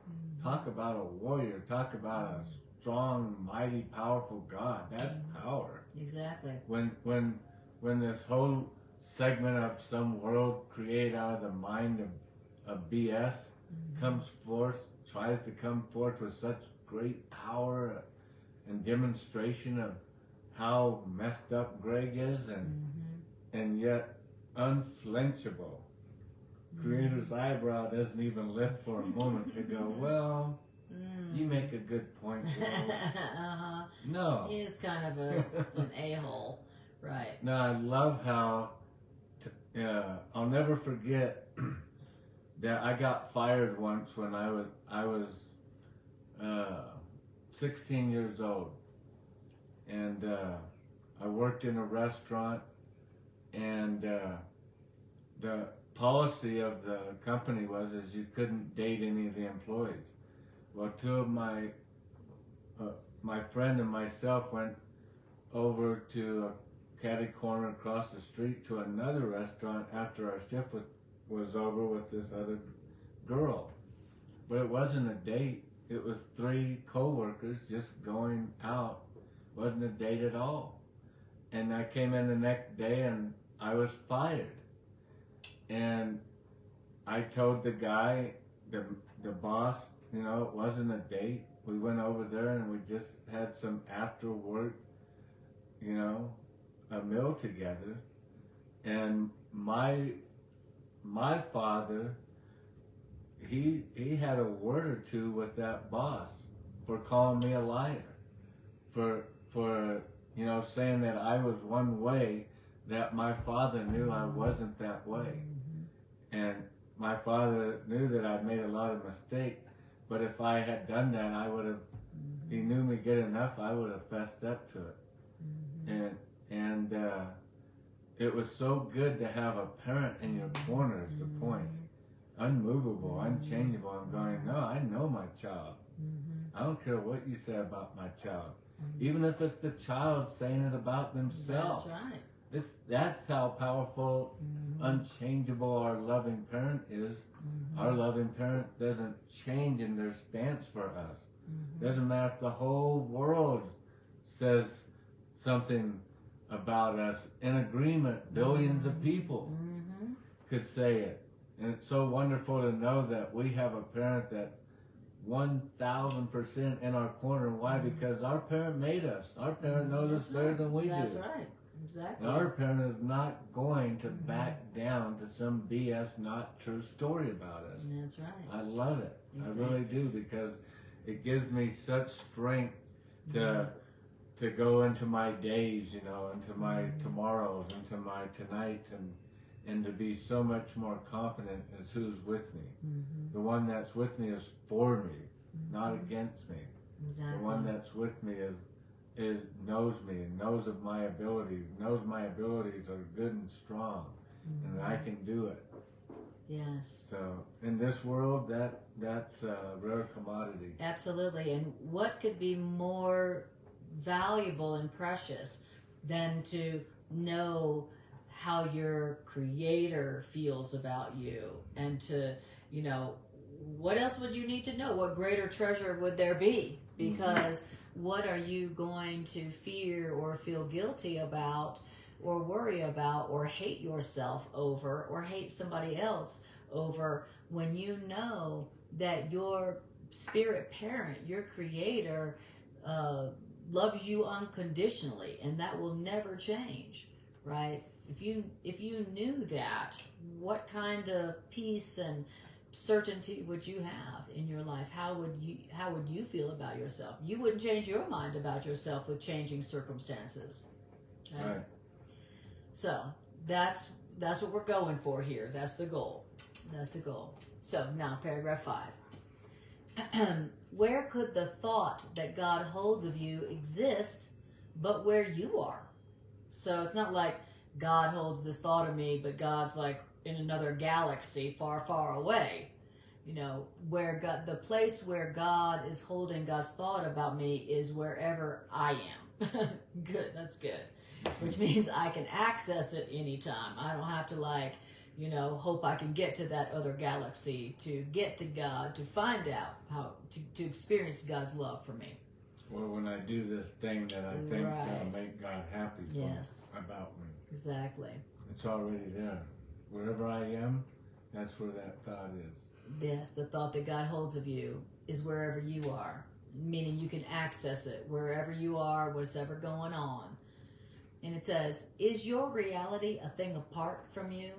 Talk about a warrior. Talk about a strong, mighty, powerful God. That's power. Exactly. When this whole segment of some world created out of the mind of BS comes forth, tries to come forth with such great power and demonstration of how messed up Greg is, and yet unflinchable. Creator's eyebrow doesn't even lift for a moment to go, well, you make a good point. No. He is kind of an a-hole. Right. No, I love how, I'll never forget that I got fired once when I was 16 years old. And I worked in a restaurant, and the policy of the company was you couldn't date any of the employees. Well, two of my friend and myself went over to a catty corner across the street to another restaurant after our shift was over with this other girl. But it wasn't a date. It was 3 co-workers just going out. Wasn't a date at all. And I came in the next day and I was fired. And I told the guy, the boss, you know, it wasn't a date. We went over there and we just had some after work, you know, a meal together. And my father, he had a word or two with that boss for calling me a liar, for you know, saying that I was one way, that my father knew I wasn't that way. And my father knew that I'd made a lot of mistakes, But if I had done that, I would have, he knew me good enough, I would have fessed up to it. And it was so good to have a parent in your corner is the point. Unmovable, unchangeable. I'm going, no, I know my child. I don't care what you say about my child. Even if it's the child saying it about themselves. That's right. That's how powerful, unchangeable our loving parent is. Our loving parent doesn't change in their stance for us. Doesn't matter if the whole world says something about us in agreement. Billions of people could say it. And it's so wonderful to know that we have a parent that's 1,000% in our corner. Why? Because our parent made us. Our parent knows us better than we do. That's right. Exactly. And our parent is not going to back down to some BS, not true story about us. That's right. I love it. Exactly. I really do, because it gives me such strength to go into my days, you know, into my tomorrows, into my tonights, and to be so much more confident as who's with me. The one that's with me is for me, not against me. Exactly. The one that's with me is knows me and knows of my abilities, knows my abilities are good and strong, and I can do it. Yes. So in this world, that's a rare commodity. Absolutely. And what could be more valuable and precious than to know how your creator feels about you, and to, you know, what else would you need to know? What greater treasure would there be? Because what are you going to fear or feel guilty about or worry about or hate yourself over or hate somebody else over when you know that your spirit parent, your creator, loves you unconditionally, and that will never change, right? If you knew that, what kind of peace and certainty would you have in your life? How would you feel about yourself? You wouldn't change your mind about yourself with changing circumstances. Right? So that's what we're going for here. That's the goal. That's the goal. So now paragraph 5. Where could the thought that God holds of you exist but where you are? So it's not like God holds this thought of me, but God's like in another galaxy far, far away. You know, where God, the place where God is holding God's thought about me is wherever I am. Good, that's good. Which means I can access it anytime. I don't have to, like, you know, hope I can get to that other galaxy to get to God, to find out how to experience God's love for me. Or when I do this thing that I think will make God happy about me. Exactly. It's already there. Wherever I am, that's where that thought is. Yes, the thought that God holds of you is wherever you are, meaning you can access it wherever you are, whatever going on. And it says, is your reality a thing apart from you?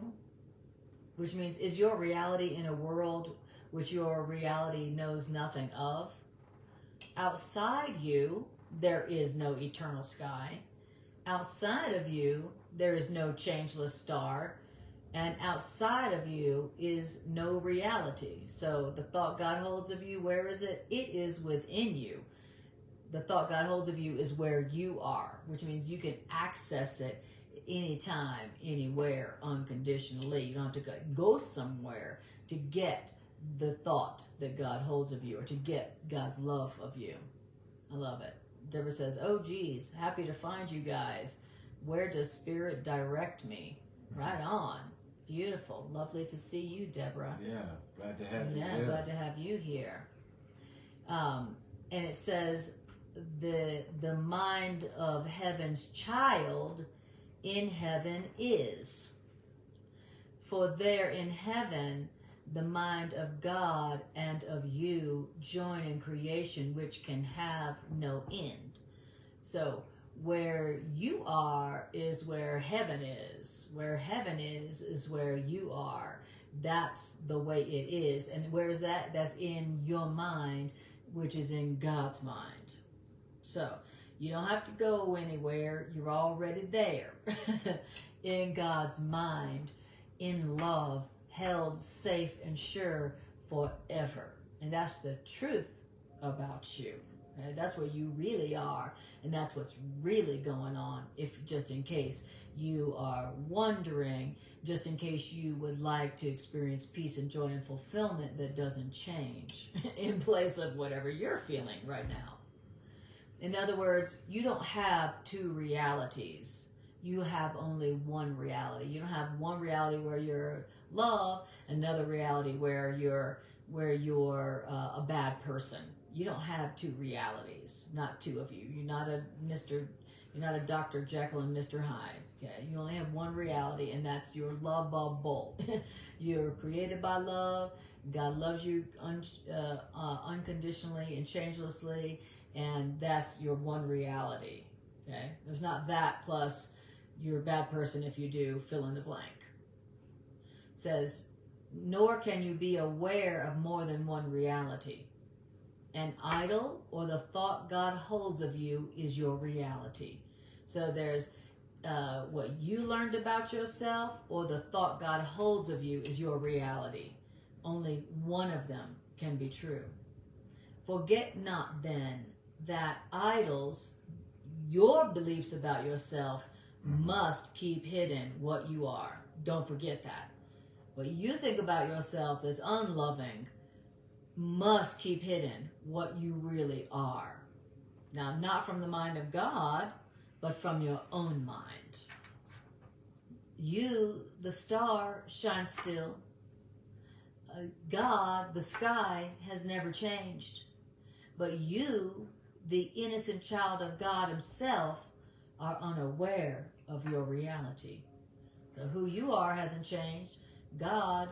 Which means, is your reality in a world which your reality knows nothing of? Outside you, there is no eternal sky. Outside of you, there is no changeless star. And outside of you is no reality. So the thought God holds of you, where is it? It is within you. The thought God holds of you is where you are, which means you can access it anytime, anywhere, unconditionally. You don't have to go somewhere to get the thought that God holds of you or to get God's love of you. I love it. Deborah says, oh, geez, happy to find you guys. Where does Spirit direct me? Right on. Beautiful. Lovely to see you, Deborah. Yeah, glad to have you here. Yeah, glad to have you here. And it says, the mind of heaven's child in heaven is. For there in heaven, the mind of God and of you join in creation, which can have no end. So, where you are is where heaven is. Where heaven is where you are. That's the way it is. And where is that? That's in your mind, which is in God's mind. So, you don't have to go anywhere. You're already there. In God's mind, in love, held safe and sure forever. And that's the truth about you. Okay? That's what you really are. And that's what's really going on, if just in case you are wondering, just in case you would like to experience peace and joy and fulfillment that doesn't change in place of whatever you're feeling right now. In other words, you don't have two realities. You have only one reality. You don't have one reality where you're love, another reality where you're a bad person. You don't have two realities, not two of you. You're not a Dr. Jekyll and Mr. Hyde. Okay, you only have one reality, and that's your love bubble. You're created by love. God loves you unconditionally and changelessly, and that's your one reality. Okay, there's not that plus you're a bad person if you do fill in the blank. It says, nor can you be aware of more than one reality. An idol or the thought God holds of you is your reality. So there's what you learned about yourself, or the thought God holds of you is your reality. Only one of them can be true. Forget not then that idols, your beliefs about yourself, must keep hidden what you are. Don't forget that. What you think about yourself that's unloving must keep hidden what you really are. Now, not from the mind of God, but from your own mind. You, the star, shines still. God, the sky, has never changed. But you, the innocent child of God himself, are unaware of your reality. So who you are hasn't changed. God,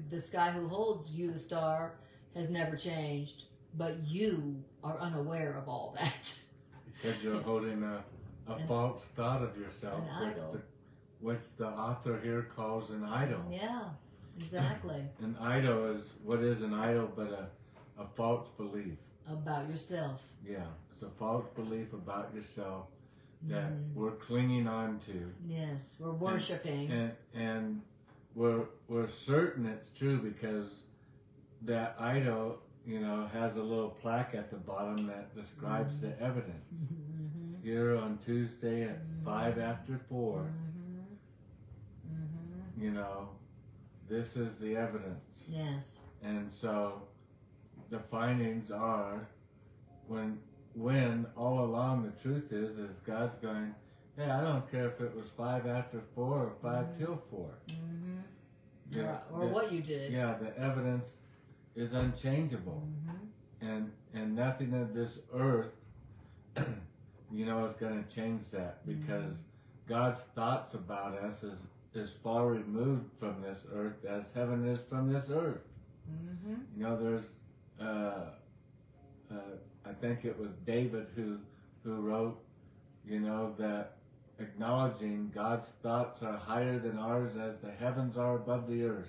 the sky who holds you, the star, has never changed. But you are unaware of all that. Because you're holding a false thought of yourself, which the author here calls an idol. Yeah, exactly. An idol is, what is an idol but a false belief? About yourself. Yeah, it's a false belief about yourself that we're clinging on to. Yes, we're worshiping. And we're certain it's true because that idol, has a little plaque at the bottom that describes the evidence. Here on Tuesday at 5 after 4, this is the evidence. Yes. And so the findings are when all along the truth is God's going, hey, I don't care if it was 5 after 4 or 5 till 4. Or what you did. Yeah, the evidence is unchangeable. And nothing of this earth, is going to change that, because God's thoughts about us is far removed from this earth as heaven is from this earth. There's, I think it was David who wrote, that acknowledging God's thoughts are higher than ours as the heavens are above the earth.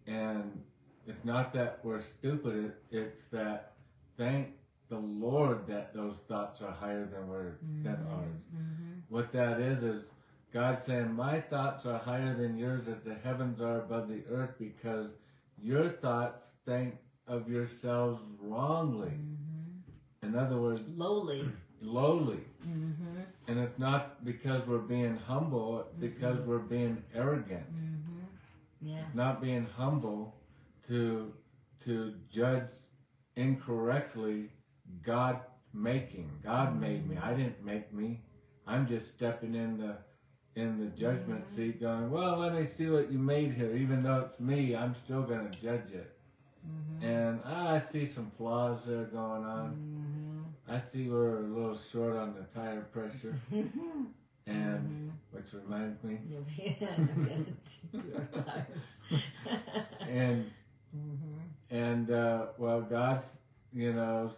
And it's not that we're stupid, it's that thank the Lord that those thoughts are higher than ours. What that is God saying, my thoughts are higher than yours as the heavens are above the earth, because your thoughts think of yourselves wrongly. In other words, lowly. And it's not because we're being humble, it's because we're being arrogant. Yes. It's not being humble to judge incorrectly God making. God made me. I didn't make me. I'm just stepping in the judgment seat going, well, let me see what you made here. Even though it's me, I'm still going to judge it. And I see some flaws there going on. I see we're a little short on the tire pressure. And which reminds me, do our tires. and well, God's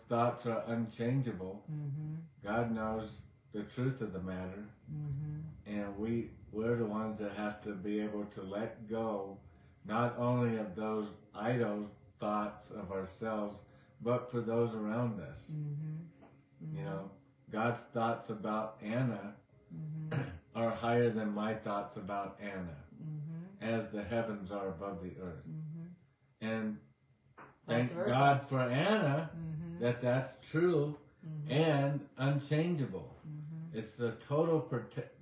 thoughts are unchangeable. God knows the truth of the matter, and we're the ones that have to be able to let go, not only of those idle thoughts of ourselves, but for those around us. God's thoughts about Anna are higher than my thoughts about Anna, as the heavens are above the earth. And Vice thank versa. God for Anna that that's true and unchangeable. It's the total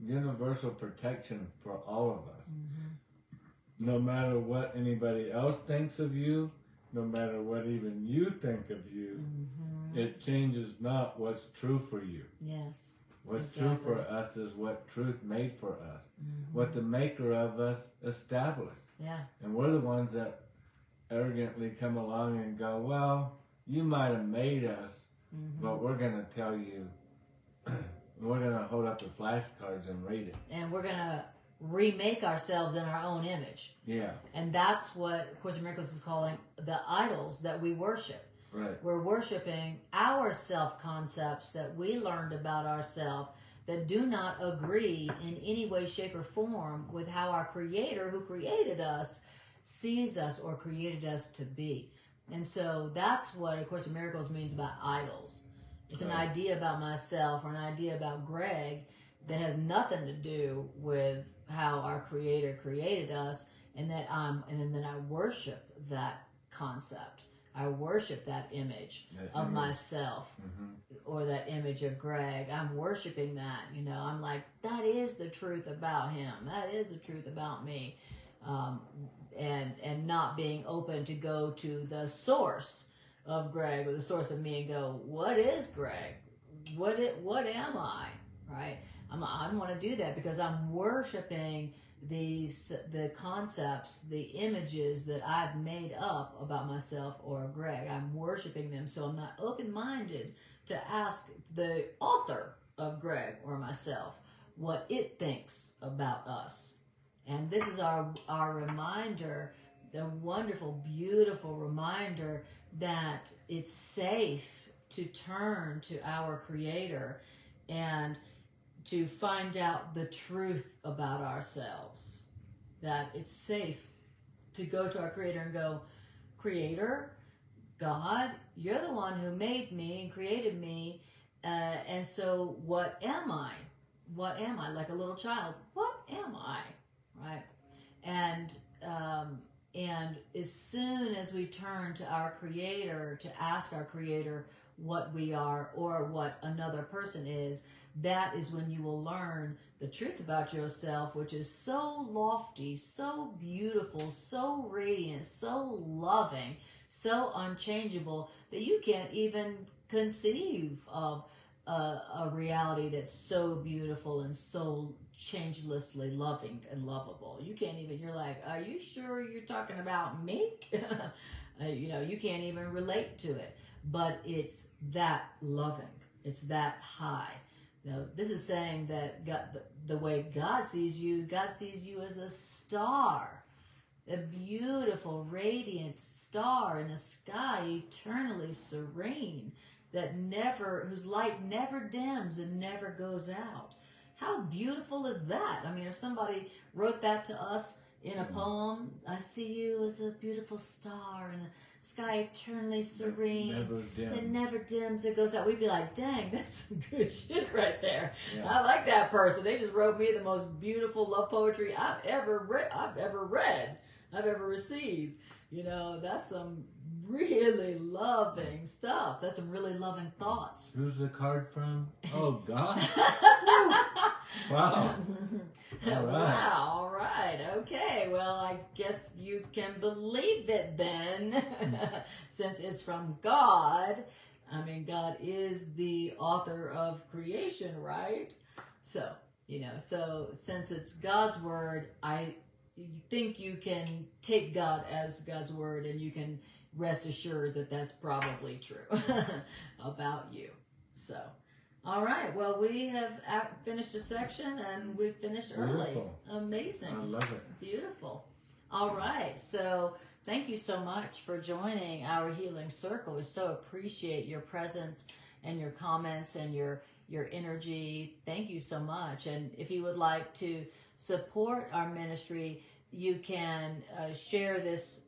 universal protection for all of us. No matter what anybody else thinks of you, no matter what even you think of you, it changes not what's true for you. Yes. What's true for us is what truth made for us. What the maker of us established. Yeah. And we're the ones that arrogantly come along and go, well, you might have made us, but we're going to tell you, we're going to hold up the flashcards and read it. And we're going to remake ourselves in our own image. Yeah. And that's what Course in Miracles is calling the idols that we worship. Right. We're worshiping our self-concepts that we learned about ourselves that do not agree in any way, shape, or form with how our Creator, who created us, sees us or created us to be. And so that's what A Course in Miracles means about idols. It's an idea about myself or an idea about Greg that has nothing to do with how our Creator created us, and then I worship that concept. I worship that image of myself or that image of Greg. I'm worshiping that, I'm like, that is the truth about him. That is the truth about me. And not being open to go to the source of Greg or the source of me and go, what is Greg? What am I? Right? I don't want to do that because I'm worshiping the concepts, the images that I've made up about myself or Greg. I'm worshiping them, so I'm not open-minded to ask the author of Greg or myself what it thinks about us. And this is our reminder, the wonderful, beautiful reminder that it's safe to turn to our Creator and to find out the truth about ourselves. That it's safe to go to our Creator and go, Creator, God, you're the one who made me and created me, and so what am I? What am I? Like a little child, what am I? Right? And as soon as we turn to our Creator to ask our Creator what we are or what another person is, that is when you will learn the truth about yourself, which is so lofty, so beautiful, so radiant, so loving, so unchangeable that you can't even conceive of a reality that's so beautiful and so changelessly loving and lovable. You can't even, you're like, are you sure you're talking about me? You can't even relate to it. But it's that loving. It's that high. Now, this is saying that God, the way God sees you as a star, a beautiful, radiant star in a sky eternally serene, whose light never dims and never goes out. How beautiful is that? I mean, if somebody wrote that to us in a poem, I see you as a beautiful star in a sky eternally serene, that never dims or goes out. We'd be like, dang, that's some good shit right there. Yeah. I like that person. They just wrote me the most beautiful love poetry I've ever received. That's some really loving stuff. That's some really loving thoughts. Who's the card from? Oh, God. Wow. All right. Wow, all right. Okay, well, I guess you can believe it then, since it's from God. I mean, God is the author of creation, right? So, so since it's God's word, I think you can take God as God's word and you can rest assured that that's probably true about you. So, all right. Well, we have finished a section and we finished early. Beautiful. Amazing. I love it. Beautiful. All right. So thank you so much for joining our Healing Circle. We so appreciate your presence and your comments and your energy. Thank you so much. And if you would like to support our ministry, you can share this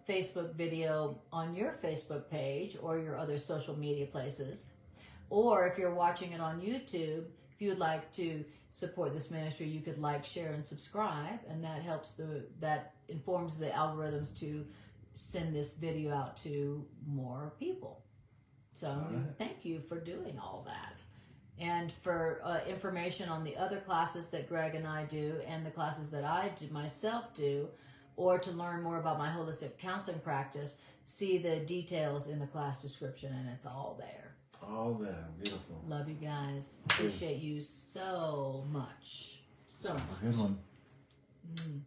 Facebook video on your Facebook page or your other social media places. Or if you're watching it on YouTube, if you would like to support this ministry, you could like, share, and subscribe, and that helps that informs the algorithms to send this video out to more people. So thank you for doing all that. And for information on the other classes that Greg and I do and the classes that I do myself do, or to learn more about my holistic counseling practice, see the details in the class description, and it's all there. All there. Beautiful. Love you guys. Appreciate you so much. So much. Good one. Mm.